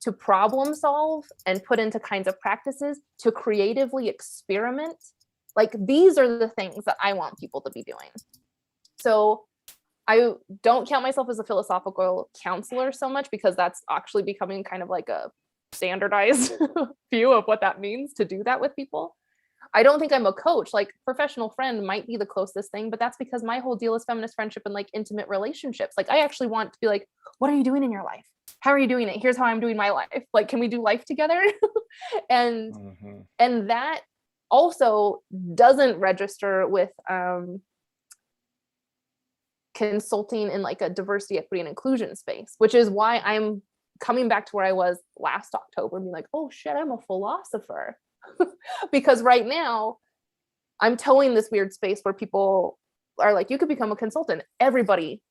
Speaker 2: to problem solve and put into kinds of practices, to creatively experiment, like these are the things that I want people to be doing. So I don't count myself as a philosophical counselor so much, because that's actually becoming kind of like a standardized view of what that means to do that with people. I don't think I'm a coach. Like, professional friend might be the closest thing, but that's because my whole deal is feminist friendship and like intimate relationships. Like, I actually want to be like, what are you doing in your life? How are you doing it? Here's how I'm doing my life. Like, can we do life together? and and that also doesn't register with consulting in like a diversity, equity, and inclusion space, which is why I'm coming back to where I was last October and being like, oh shit, I'm a philosopher. Because right now I'm towing this weird space where people are like, you could become a consultant. Everybody,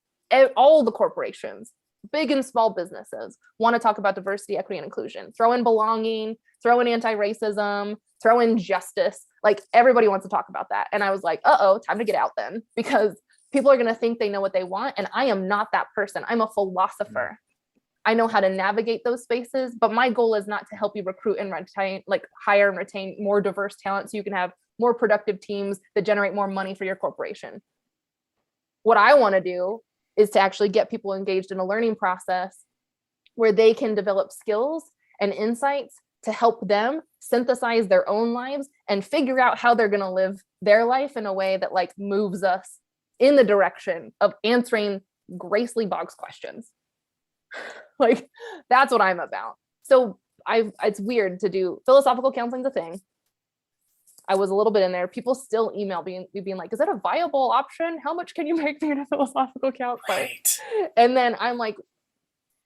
Speaker 2: all the corporations, big and small businesses, want to talk about diversity, equity, and inclusion. Throw in belonging, throw in anti-racism, throw in justice. Like, everybody wants to talk about that. And I was like, uh-oh, time to get out then, because people are going to think they know what they want. And I am not that person. I'm a philosopher. I know how to navigate those spaces, but my goal is not to help you recruit and retain, like hire and retain more diverse talent so you can have more productive teams that generate more money for your corporation. What I want to do is to actually get people engaged in a learning process where they can develop skills and insights to help them synthesize their own lives and figure out how they're going to live their life in a way that like moves us in the direction of answering Grace Lee Boggs questions. Like, that's what I'm about. So it's weird to do philosophical counseling's a thing. I was a little bit in there. People still email me being like, is that a viable option? How much can you make me in a philosophical counselor?
Speaker 1: Right.
Speaker 2: And then I'm like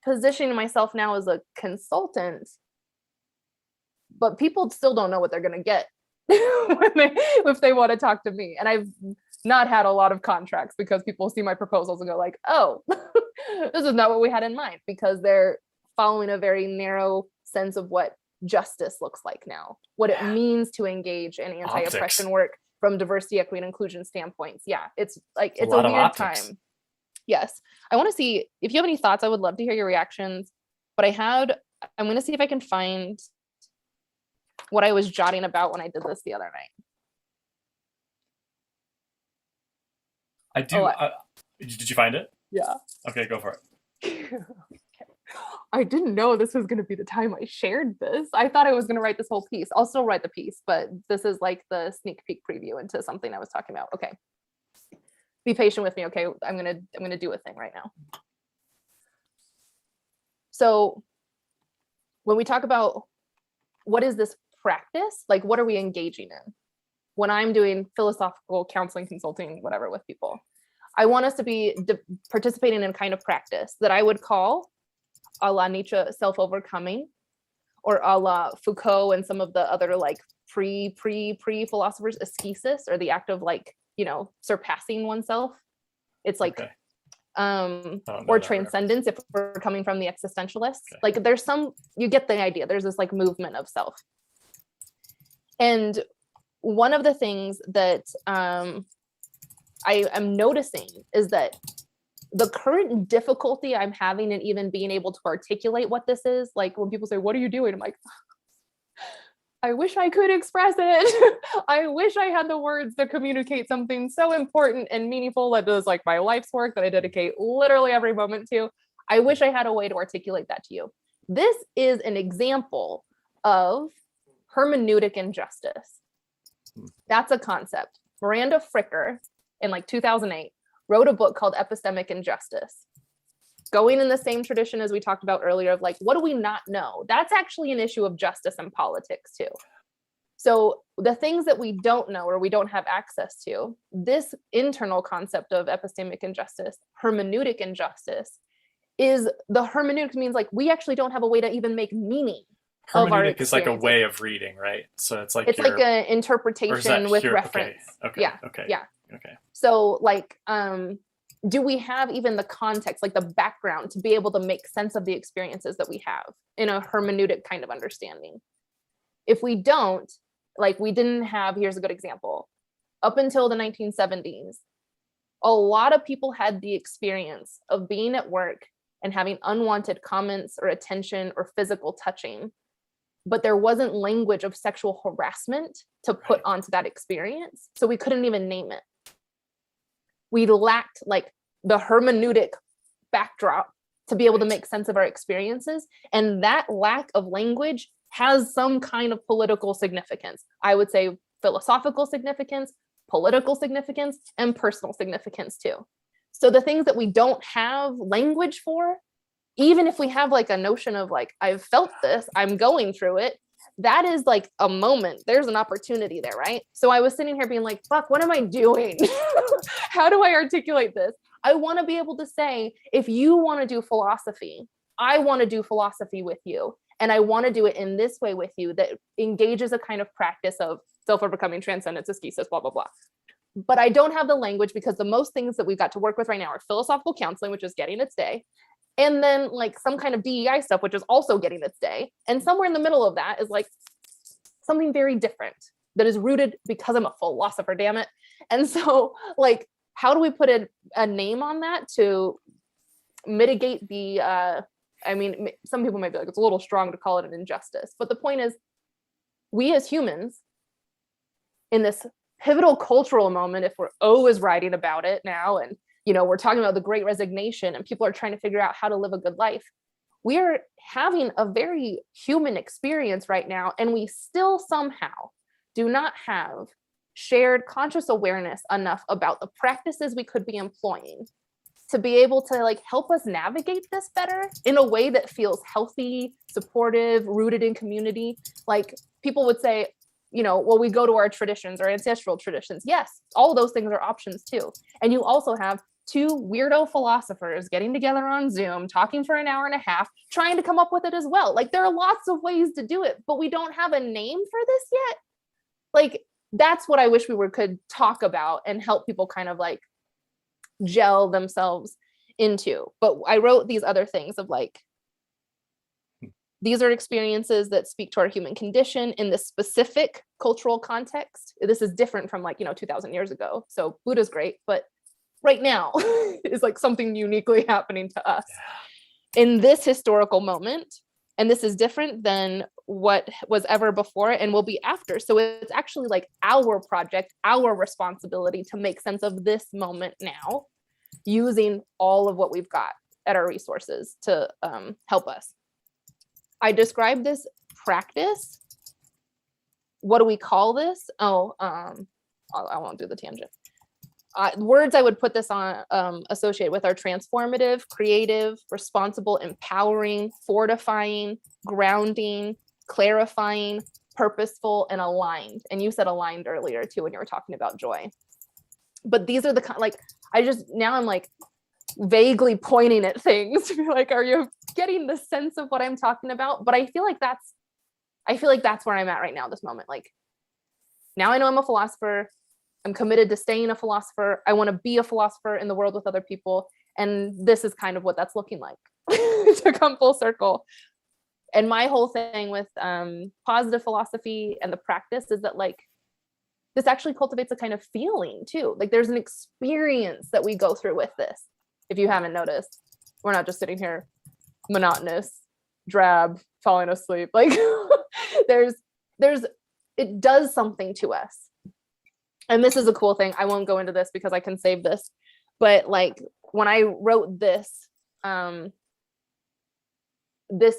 Speaker 2: positioning myself now as a consultant, but people still don't know what they're going to get if they want to talk to me. And I've not had a lot of contracts because people see my proposals and go like, oh, this is not what we had in mind, because they're following a very narrow sense of what justice looks like now, what it means to engage in anti-oppression work from diversity, equity, and inclusion standpoints. Yeah, it's like, it's a weird time. Yes. I want to see if you have any thoughts. I would love to hear your reactions, but I'm going to see if I can find what I was jotting about when I did this the other night.
Speaker 1: I do. Did you find it?
Speaker 2: Yeah.
Speaker 1: Okay, go for it.
Speaker 2: Okay. I didn't know this was going to be the time I shared this. I thought I was going to write this whole piece. I'll still write the piece, but this is like the sneak peek preview into something I was talking about. Okay. Be patient with me. Okay. I'm going to do a thing right now. So when we talk about what is this practice, like what are we engaging in? When I'm doing philosophical counseling, consulting, whatever with people, I want us to be participating in a kind of practice that I would call a la Nietzsche self-overcoming, or a la Foucault and some of the other like pre philosophers, ascesis, or the act of like, surpassing oneself. It's like, or transcendence if we're coming from the existentialists. Okay. Like there's you get the idea. There's this like movement of self. And one of the things that I am noticing is that the current difficulty I'm having in even being able to articulate what this is, like when people say, what are you doing? I'm like, I wish I could express it. I wish I had the words to communicate something so important and meaningful that is like my life's work that I dedicate literally every moment to. I wish I had a way to articulate that to you. This is an example of hermeneutic injustice. That's a concept. Miranda Fricker in like 2008 wrote a book called Epistemic Injustice, going in the same tradition as we talked about earlier of like, what do we not know? That's actually an issue of justice and politics too. So the things that we don't know or we don't have access to, this internal concept of epistemic injustice, hermeneutic injustice, is the hermeneutic means like we actually don't have a way to even make meaning of our
Speaker 1: Hermeneutic is like a way of reading, right? So it's like
Speaker 2: like an interpretation with reference.
Speaker 1: Okay.
Speaker 2: Yeah.
Speaker 1: Okay.
Speaker 2: Yeah.
Speaker 1: Okay.
Speaker 2: So like, do we have even the context, like the background to be able to make sense of the experiences that we have in a hermeneutic kind of understanding? If we don't, like we didn't have, here's a good example. Up until the 1970s, a lot of people had the experience of being at work and having unwanted comments or attention or physical touching, but there wasn't language of sexual harassment to put onto that experience. So we couldn't even name it. We lacked like the hermeneutic backdrop to be able to make sense of our experiences. And that lack of language has some kind of political significance. I would say philosophical significance, political significance, and personal significance too. So the things that we don't have language for, even if we have like a notion of like, I've felt this, I'm going through it, that is like a moment. There's an opportunity there, right? So I was sitting here being like, fuck, what am I doing? How do I articulate this? I want to be able to say, if you want to do philosophy, I want to do philosophy with you. And I want to do it in this way with you that engages a kind of practice of self-overcoming, transcendence, ascesis, blah, blah, blah. But I don't have the language because the most things that we've got to work with right now are philosophical counseling, which is getting its day. And then like some kind of DEI stuff, which is also getting its day. And somewhere in the middle of that is like something very different that is rooted because I'm a philosopher, damn it. And so like, how do we put a name on that to mitigate the, I mean, some people might be like, it's a little strong to call it an injustice. But the point is, we as humans in this pivotal cultural moment, if we're always writing about it now, and you know, we're talking about the Great Resignation and people are trying to figure out how to live a good life. We are having a very human experience right now, and we still somehow do not have shared conscious awareness enough about the practices we could be employing to be able to like help us navigate this better in a way that feels healthy, supportive, rooted in community. Like people would say, you know, well, we go to our traditions, our ancestral traditions. Yes, all those things are options too. And you also have two weirdo philosophers getting together on Zoom, talking for an hour and a half, trying to come up with it as well. Like there are lots of ways to do it, but we don't have a name for this yet. Like that's what I wish we could talk about and help people kind of like gel themselves into. But I wrote these other things of like, these are experiences that speak to our human condition in this specific cultural context. This is different from like, you know, 2000 years ago. So Buddha's great, but right now is like something uniquely happening to us in this historical moment. And this is different than what was ever before and will be after. So it's actually like our project, our responsibility to make sense of this moment now, using all of what we've got at our resources to help us. I described this practice. What do we call this? Oh, I won't do the tangent. Words I would put this on, associate with are transformative, creative, responsible, empowering, fortifying, grounding, clarifying, purposeful, and aligned. And you said aligned earlier too when you were talking about joy. But these are the kind, like, now I'm like vaguely pointing at things to be like, are you getting the sense of what I'm talking about? But I feel like that's where I'm at right now, this moment. Like, now I know I'm a philosopher. I'm committed to staying a philosopher. I want to be a philosopher in the world with other people. And this is kind of what that's looking like to come full circle. And my whole thing with positive philosophy and the practice is that like, this actually cultivates a kind of feeling too. Like there's an experience that we go through with this. If you haven't noticed, we're not just sitting here monotonous, drab, falling asleep. Like there's it does something to us. And this is a cool thing. I won't go into this because I can save this. But like when I wrote this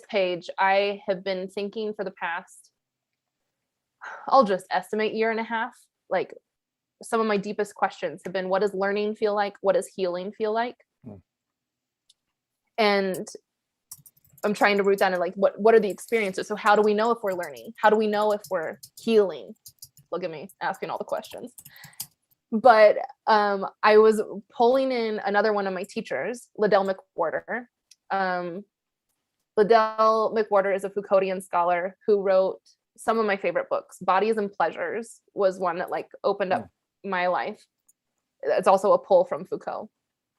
Speaker 2: page, I have been thinking for the past, I'll just estimate year and a half, like some of my deepest questions have been, what does learning feel like? What does healing feel like? And I'm trying to root down in like, what are the experiences? So how do we know if we're learning? How do we know if we're healing? Look at me asking all the questions. But I was pulling in another one of my teachers, Liddell McWhorter. Liddell McWhorter is a Foucauldian scholar who wrote some of my favorite books. Bodies and Pleasures was one that like opened up my life. It's also a pull from Foucault.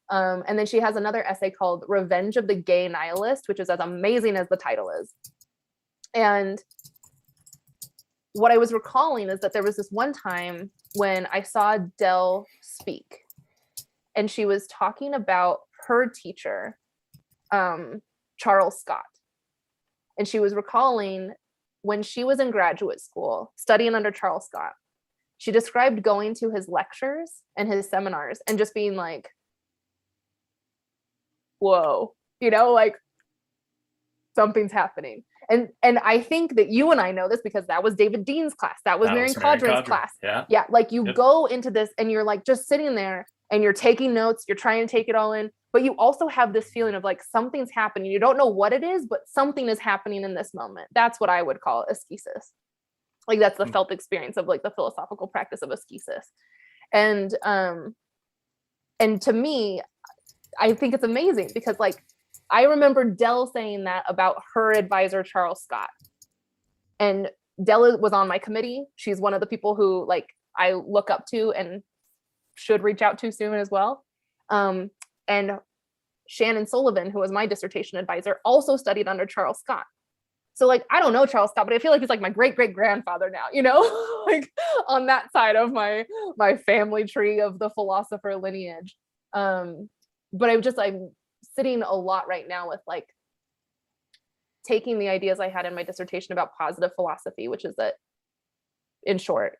Speaker 2: And then she has another essay called Revenge of the Gay Nihilist, which is as amazing as the title is. And what I was recalling is that there was this one time when I saw Dell speak, and she was talking about her teacher, Charles Scott. And she was recalling when she was in graduate school studying under Charles Scott, she described going to his lectures and his seminars and just being like, whoa, like something's happening. And I think that you and I know this because that was David Dean's class. That was Marian Caudron's class. Yeah. Like you go into this and you're like just sitting there and you're taking notes, you're trying to take it all in, but you also have this feeling of like something's happening. You don't know what it is, but something is happening in this moment. That's what I would call ascesis. Like that's the felt experience of like the philosophical practice of ascesis. And to me, I think it's amazing because like I remember Dell saying that about her advisor, Charles Scott. And Dell was on my committee. She's one of the people who like I look up to and should reach out to soon as well. And Shannon Sullivan, who was my dissertation advisor, also studied under Charles Scott. So like, I don't know Charles Scott, but I feel like he's like my great great grandfather now, like on that side of my family tree of the philosopher lineage. But I'm sitting a lot right now with like taking the ideas I had in my dissertation about positive philosophy, which is that, in short,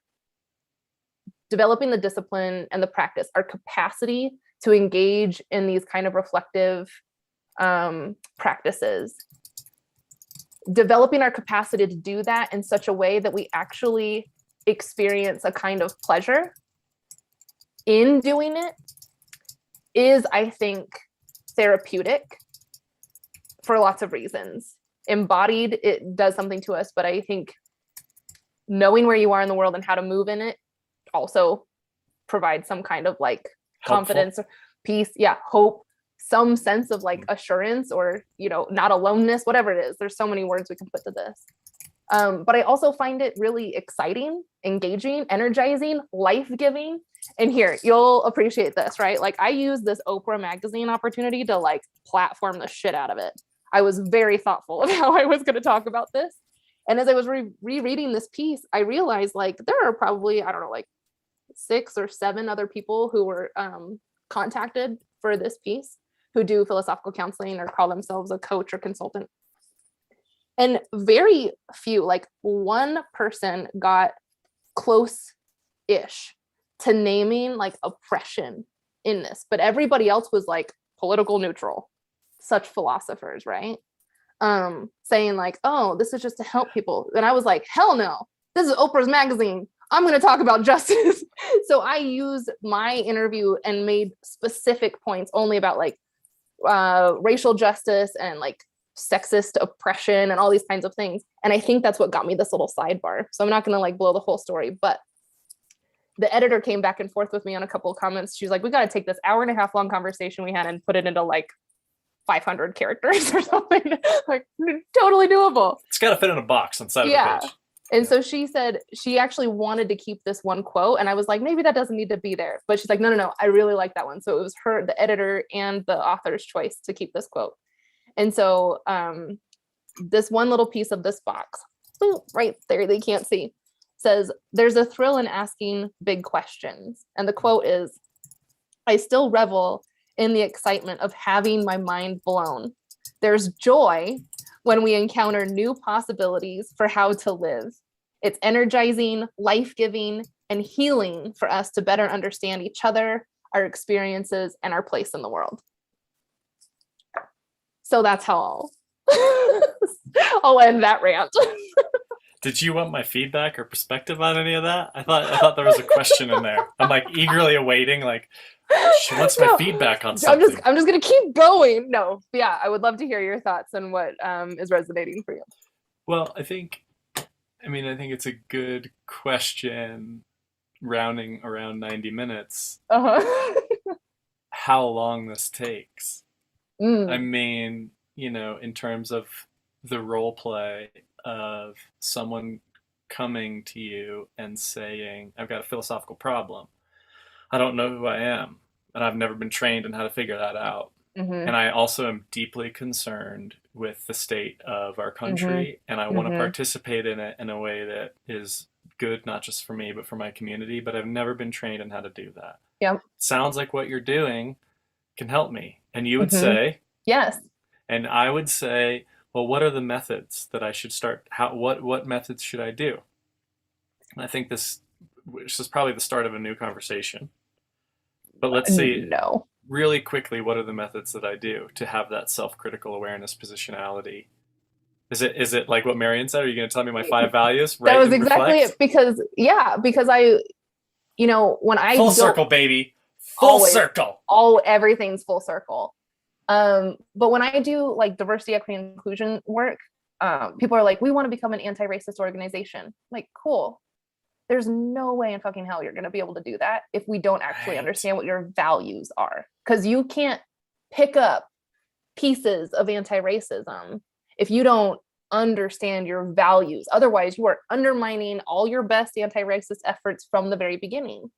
Speaker 2: developing the discipline and the practice, our capacity to engage in these kind of reflective practices, developing our capacity to do that in such a way that we actually experience a kind of pleasure in doing it is, I think, therapeutic for lots of reasons. Embodied, it does something to us, but I think knowing where you are in the world and how to move in it also provides some kind of like confidence, peace, hope, some sense of like assurance or, not aloneness, whatever it is. There's so many words we can put to this. But I also find it really exciting, engaging, energizing, life-giving. And here, you'll appreciate this, right? Like I use this Oprah magazine opportunity to like platform the shit out of it. I was very thoughtful of how I was going to talk about this. And as I was rereading this piece, I realized like there are probably, I don't know, like 6 or 7 other people who were contacted for this piece who do philosophical counseling or call themselves a coach or consultant. And very few, like one person got close-ish to naming like oppression in this, but everybody else was like political neutral, such philosophers, right? Saying like, oh, this is just to help people. And I was like, hell no, this is Oprah's magazine. I'm going to talk about justice. So I used my interview and made specific points only about like racial justice and like sexist oppression and all these kinds of things. And I think that's what got me this little sidebar. So I'm not going to like blow the whole story, but the editor came back and forth with me on a couple of comments. She's like, we got to take this hour-and-a-half long conversation we had and put it into like 500 characters or something. Like totally doable.
Speaker 1: It's got to fit in a box inside of the page.
Speaker 2: And so she said she actually wanted to keep this one quote. And I was like, maybe that doesn't need to be there. But she's like, no, I really like that one. So it was her, the editor and the author's choice to keep this quote. And so this one little piece of this box, right there, they can't see, says, there's a thrill in asking big questions. And the quote is, I still revel in the excitement of having my mind blown. There's joy when we encounter new possibilities for how to live. It's energizing, life-giving, and healing for us to better understand each other, our experiences, and our place in the world. So that's how I'll end that rant.
Speaker 1: Did you want my feedback or perspective on any of that? I thought there was a question in there. I'm like eagerly awaiting, like, she wants my feedback on something.
Speaker 2: I'm just gonna keep going. No, yeah, I would love to hear your thoughts on what is resonating for you.
Speaker 1: Well, I think it's a good question, rounding around 90 minutes. How long this takes. I mean, in terms of the role play of someone coming to you and saying, I've got a philosophical problem. I don't know who I am, and I've never been trained in how to figure that out. And I also am deeply concerned with the state of our country, and I want to participate in it in a way that is good, not just for me, but for my community. But I've never been trained in how to do that.
Speaker 2: Yep.
Speaker 1: Sounds like what you're doing can help me. And you would say,
Speaker 2: yes.
Speaker 1: And I would say, well, what are the methods that I should start? What methods should I do? And I think this is probably the start of a new conversation. But let's see, really quickly, what are the methods that I do to have that self-critical awareness positionality? Is it like what Marian said? Are you going to tell me my 5 values?
Speaker 2: That was exactly it. Because I, when I
Speaker 1: full circle, baby, circle.
Speaker 2: Everything's full circle. But when I do like diversity, equity, and inclusion work, people are like, we want to become an anti-racist organization. Like, cool. There's no way in fucking hell you're going to be able to do that if we don't actually understand what your values are. Because you can't pick up pieces of anti-racism if you don't understand your values. Otherwise, you are undermining all your best anti-racist efforts from the very beginning.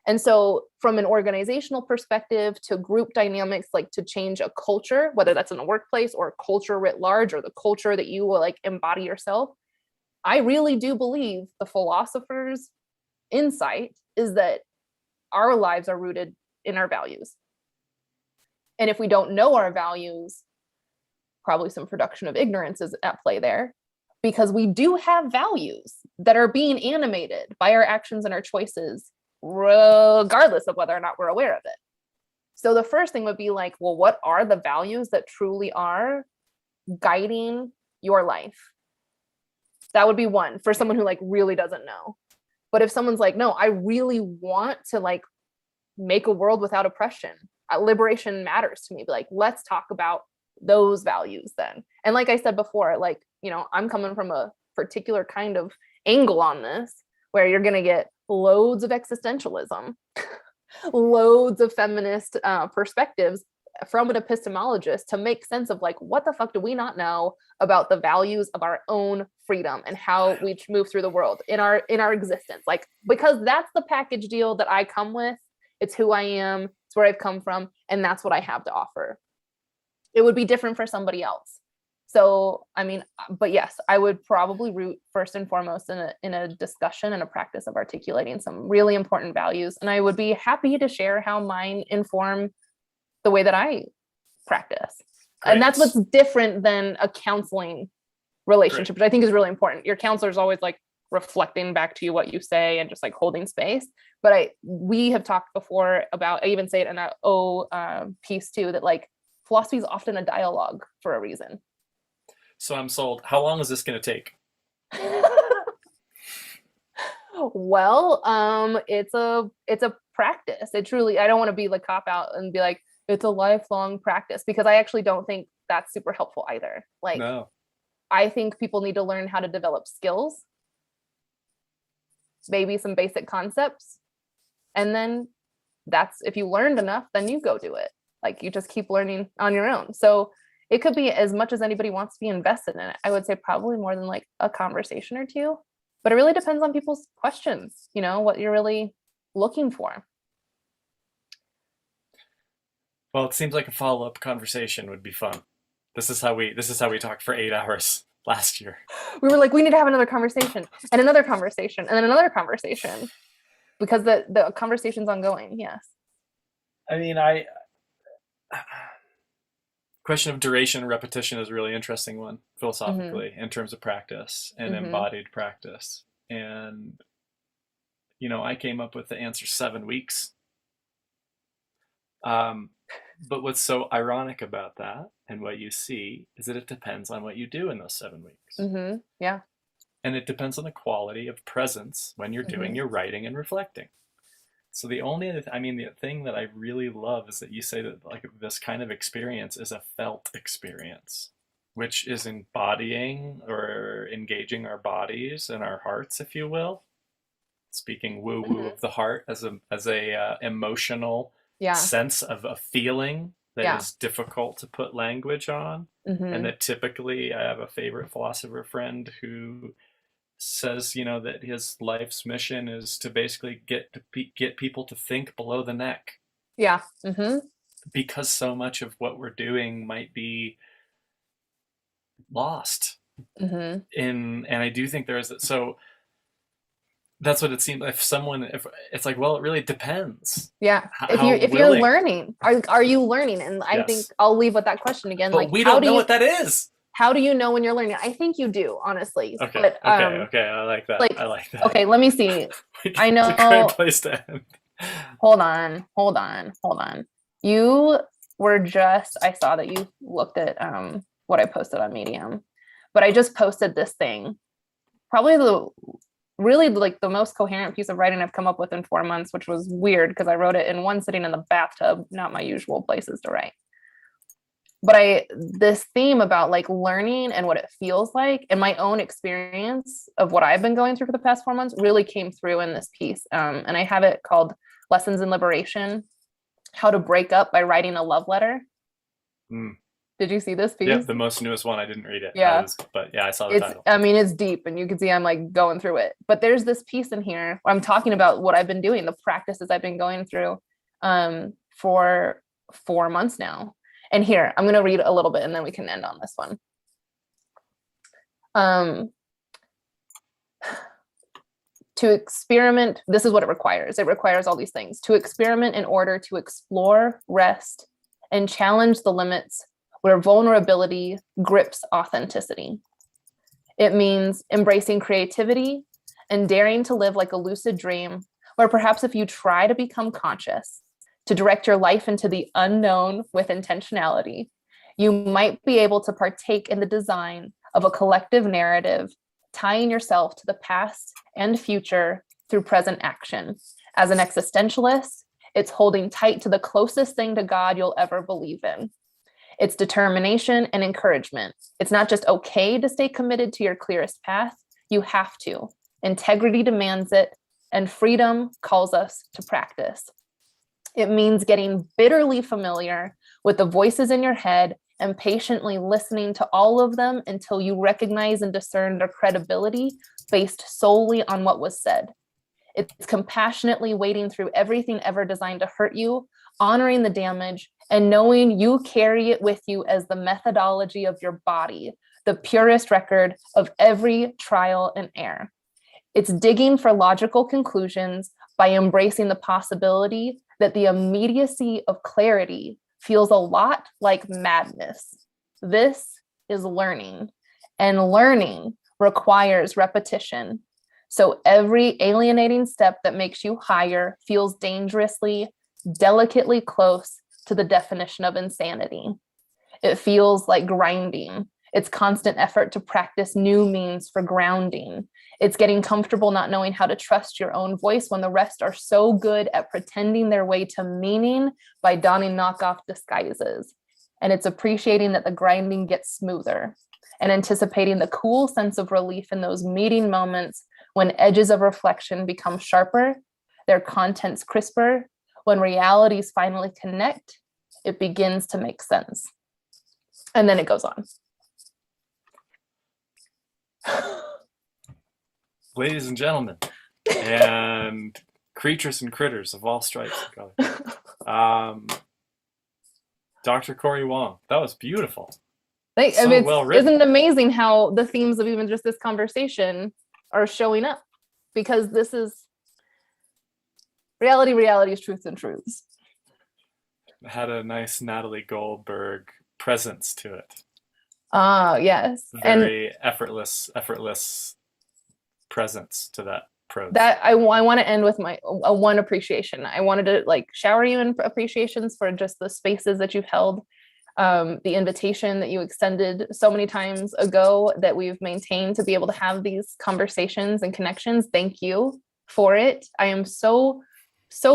Speaker 2: And so from an organizational perspective to group dynamics, like to change a culture, whether that's in a workplace or a culture writ large, or the culture that you will like embody yourself, I really do believe the philosopher's insight is that our lives are rooted in our values. And if we don't know our values, probably some production of ignorance is at play there, because we do have values that are being animated by our actions and our choices, regardless of whether or not we're aware of it. So the first thing would be like, well, what are the values that truly are guiding your life? That would be one for someone who like really doesn't know. But if someone's like, no, I really want to like make a world without oppression, liberation matters to me, be like, let's talk about those values then. And like I said before, like, I'm coming from a particular kind of angle on this, where you're going to get loads of existentialism, loads of feminist perspectives from an epistemologist to make sense of like, what the fuck do we not know about the values of our own freedom and how we move through the world in our existence? Like, because that's the package deal that I come with. It's who I am, it's where I've come from, and that's what I have to offer. It would be different for somebody else. So, I mean, but yes, I would probably root first and foremost in a discussion and a practice of articulating some really important values. And I would be happy to share how mine inform the way that I practice. Great. And that's what's different than a counseling relationship, which I think is really important. Your counselor is always like reflecting back to you what you say and just like holding space. But we have talked before about, I even say it in that piece too, that like philosophy is often a dialogue for a reason.
Speaker 1: So I'm sold. How long is this going to take?
Speaker 2: Well, it's a practice. It truly, I don't want to be like cop out and be like, it's a lifelong practice, because I actually don't think that's super helpful either. Like, no. I think people need to learn how to develop skills, maybe some basic concepts. And then that's, if you learned enough, then you go do it. Like, you just keep learning on your own. So it could be as much as anybody wants to be invested in it. I would say probably more than like a conversation or two, but it really depends on people's questions, what you're really looking for.
Speaker 1: Well, it seems like a follow-up conversation would be fun. This is how we talked for 8 hours last year.
Speaker 2: We were like, we need to have another conversation and another conversation and then another conversation, because the conversation's ongoing. Yes.
Speaker 1: I mean, question of duration and repetition is a really interesting one philosophically in terms of practice and embodied practice. And, I came up with the answer 7 weeks. But what's so ironic about that and what you see is that it depends on what you do in those 7 weeks.
Speaker 2: Yeah.
Speaker 1: And it depends on the quality of presence when you're doing your writing and reflecting. So the only other, the thing that I really love is that you say that like this kind of experience is a felt experience, which is embodying or engaging our bodies and our hearts, if you will. Speaking woo-woo of the heart as a emotional sense of a feeling that is difficult to put language on. And that typically, I have a favorite philosopher friend who says, that his life's mission is to basically get people to think below the neck.
Speaker 2: Yeah.
Speaker 1: Because so much of what we're doing might be lost. And I do think there is, so that's what it seems. If it's like, well, it really depends.
Speaker 2: Yeah. If you're learning, are you learning? And I think I'll leave with that question again.
Speaker 1: But like, we don't know what that is.
Speaker 2: How do you know when you're learning? I think you do, honestly.
Speaker 1: Okay.
Speaker 2: But,
Speaker 1: okay. I like that. I like that.
Speaker 2: Okay. Let me see. I know.
Speaker 1: It's a great place to end.
Speaker 2: Hold on. You were I saw that you looked at what I posted on Medium, but I just posted this thing. Probably really like the most coherent piece of writing I've come up with in 4 months, which was weird because I wrote it in one sitting in the bathtub, not my usual places to write. But this theme about like learning and what it feels like and my own experience of what I've been going through for the past 4 months really came through in this piece. And I have it called Lessons in Liberation, How to Break Up by Writing a Love Letter. Did you see this piece?
Speaker 1: Yeah, the most newest one. I didn't read it.
Speaker 2: Yeah.
Speaker 1: But yeah, I saw the title.
Speaker 2: It's deep and you can see I'm like going through it. But there's this piece in here where I'm talking about what I've been doing, the practices I've been going through for 4 months now. And here, I'm going to read a little bit and then we can end on this one. To experiment, this is what it requires. It requires all these things. To experiment in order to explore, rest, and challenge the limits where vulnerability grips authenticity. It means embracing creativity and daring to live like a lucid dream, where perhaps if you try to become conscious, to direct your life into the unknown with intentionality, you might be able to partake in the design of a collective narrative, tying yourself to the past and future through present action. As an existentialist, it's holding tight to the closest thing to God you'll ever believe in. It's determination and encouragement. It's not just okay to stay committed to your clearest path. You have to. Integrity demands it, and freedom calls us to practice. It means getting bitterly familiar with the voices in your head and patiently listening to all of them until you recognize and discern their credibility based solely on what was said. It's compassionately wading through everything ever designed to hurt you, honoring the damage, and knowing you carry it with you as the methodology of your body, the purest record of every trial and error. It's digging for logical conclusions by embracing the possibility that the immediacy of clarity feels a lot like madness. This is learning, and learning requires repetition. So every alienating step that makes you higher feels dangerously, delicately close to the definition of insanity. It feels like grinding. It's constant effort to practice new means for grounding. It's getting comfortable not knowing how to trust your own voice when the rest are so good at pretending their way to meaning by donning knockoff disguises. And it's appreciating that the grinding gets smoother and anticipating the cool sense of relief in those meeting moments when edges of reflection become sharper, their contents crisper. When realities finally connect, it begins to make sense. And then it goes on.
Speaker 1: Ladies and gentlemen, and creatures and critters of all stripes and colors. Dr. Cori Wong, that was beautiful.
Speaker 2: Well written. Isn't it amazing how the themes of even just this conversation are showing up? Because this is realities, truths, and truths.
Speaker 1: It had a nice Natalie Goldberg presence to it.
Speaker 2: Yes.
Speaker 1: Very effortless presence to that prose.
Speaker 2: That I want to end with my one appreciation. I wanted to like shower you in appreciations for just the spaces that you've held, the invitation that you extended so many times ago that we've maintained to be able to have these conversations and connections. Thank you for it. I am so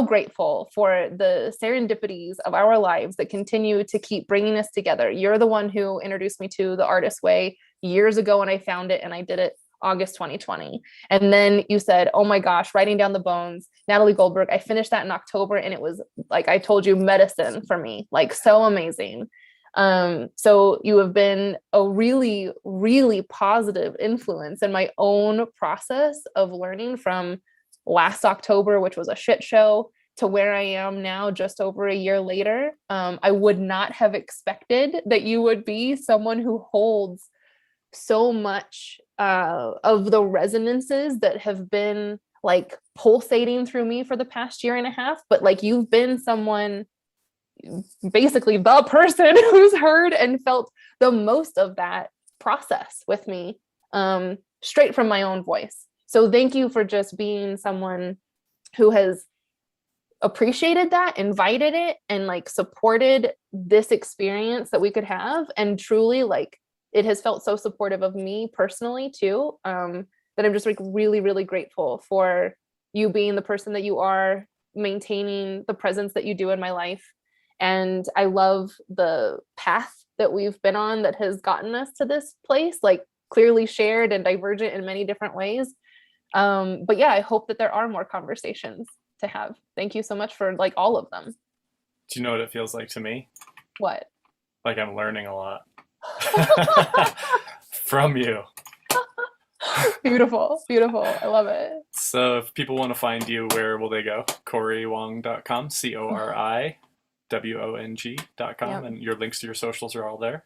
Speaker 2: grateful for the serendipities of our lives that continue to keep bringing us together. You're the one who introduced me to the Artist Way years ago when I found it, and I did it August 2020. And then you said, oh my gosh, Writing Down the Bones, Natalie Goldberg. I finished that in October, and it was, like I told you, medicine for me, like so amazing. So you have been a really, really positive influence in my own process of learning from last October, which was a shit show, to where I am now, just over a year later. I would not have expected that you would be someone who holds so much of the resonances that have been like pulsating through me for the past year and a half. But like, you've been someone, basically the person who's heard and felt the most of that process with me, straight from my own voice. So thank you for just being someone who has appreciated that, invited it, and like supported this experience that we could have. And truly, like, it has felt so supportive of me personally too, that I'm just like really, really grateful for you being the person that you are, maintaining the presence that you do in my life. And I love the path that we've been on that has gotten us to this place, like clearly shared and divergent in many different ways. But yeah, I hope that there are more conversations to have. Thank you so much for like all of them.
Speaker 1: Do you know what it feels like to me?
Speaker 2: What?
Speaker 1: Like I'm learning a lot from you.
Speaker 2: Beautiful. I love it.
Speaker 1: So if people want to find you, where will they go? CoriWong.com, CoriWong.com,
Speaker 2: Yep.
Speaker 1: and your links to your socials are all there.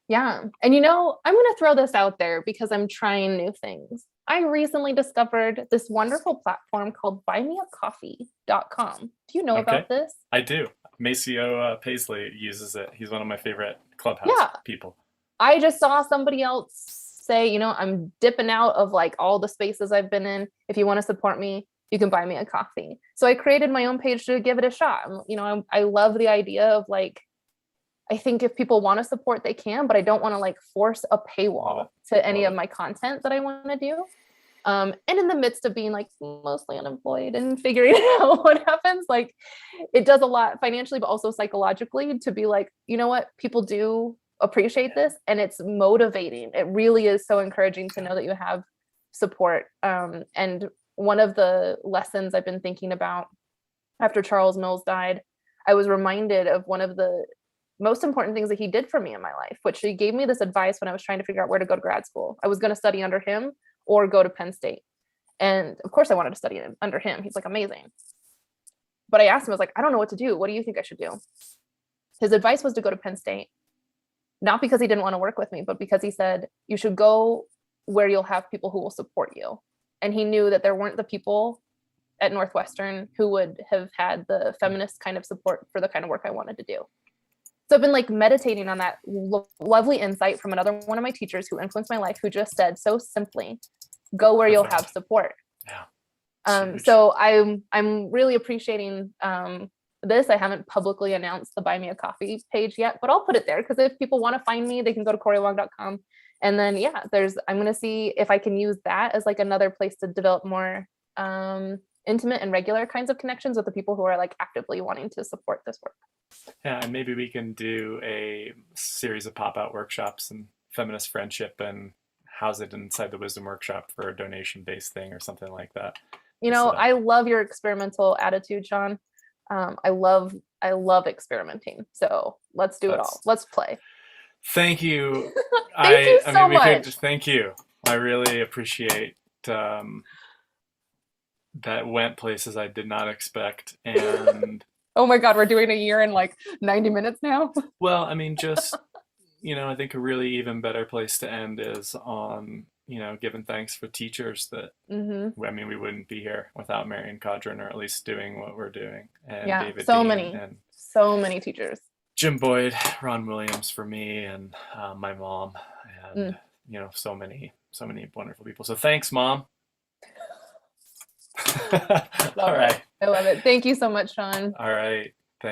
Speaker 2: Yeah. And you know, I'm going to throw this out there because I'm trying new things. I recently discovered this wonderful platform called buymeacoffee.com. Do you know about this?
Speaker 1: I do. Maceo Paisley uses it. He's one of my favorite Clubhouse people.
Speaker 2: I just saw somebody else say, you know, I'm dipping out of like all the spaces I've been in. If you want to support me, you can buy me a coffee. So I created my own page to give it a shot. You know, I love the idea of like, I think if people want to support, they can, but I don't want to like force a paywall to any of my content that I want to do. And in the midst of being like mostly unemployed and figuring out what happens, like it does a lot financially, but also psychologically to be like, you know what, people do appreciate this, and it's motivating. It really is so encouraging to know that you have support. And one of the lessons I've been thinking about after Charles Mills died, I was reminded of one of the most important things that he did for me in my life, which he gave me this advice when I was trying to figure out where to go to grad school. I was going to study under him or go to Penn State. And of course I wanted to study under him. He's like amazing. But I asked him, I was like, I don't know what to do. What do you think I should do? His advice was to go to Penn State, not because he didn't want to work with me, but because he said, you should go where you'll have people who will support you. And he knew that there weren't the people at Northwestern who would have had the feminist kind of support for the kind of work I wanted to do. So I've been like meditating on that lovely insight from another one of my teachers who influenced my life, who just said so simply, go where you'll have support.
Speaker 1: Yeah.
Speaker 2: So I'm really appreciating this. I haven't publicly announced the Buy Me a Coffee page yet, but I'll put it there because if people want to find me, they can go to CoriWong.com. And then, yeah, I'm going to see if I can use that as like another place to develop more intimate and regular kinds of connections with the people who are like actively wanting to support this work.
Speaker 1: Yeah, and maybe we can do a series of pop-out workshops and feminist friendship and house it inside the Wisdom Workshop for a donation-based thing or something like that.
Speaker 2: You know, I love your experimental attitude, Sean. I love experimenting. So let's do it all. Let's play.
Speaker 1: Thank you.
Speaker 2: Thank you so much.
Speaker 1: Thank you. I really appreciate that went places I did not expect. And
Speaker 2: oh my God, we're doing a year in like 90 minutes now.
Speaker 1: Well, I mean, just, you know, I think a really even better place to end is on, you know, giving thanks for teachers that, I mean, we wouldn't be here without Marian Caudron, or at least doing what we're doing. And
Speaker 2: yeah,
Speaker 1: David
Speaker 2: so
Speaker 1: Dean
Speaker 2: many,
Speaker 1: and
Speaker 2: so many teachers.
Speaker 1: Jim Boyd, Ron Williams for me, and my mom, and, you know, so many wonderful people. So thanks, Mom. All right.
Speaker 2: I love it. Thank you so much, Sean.
Speaker 1: All right.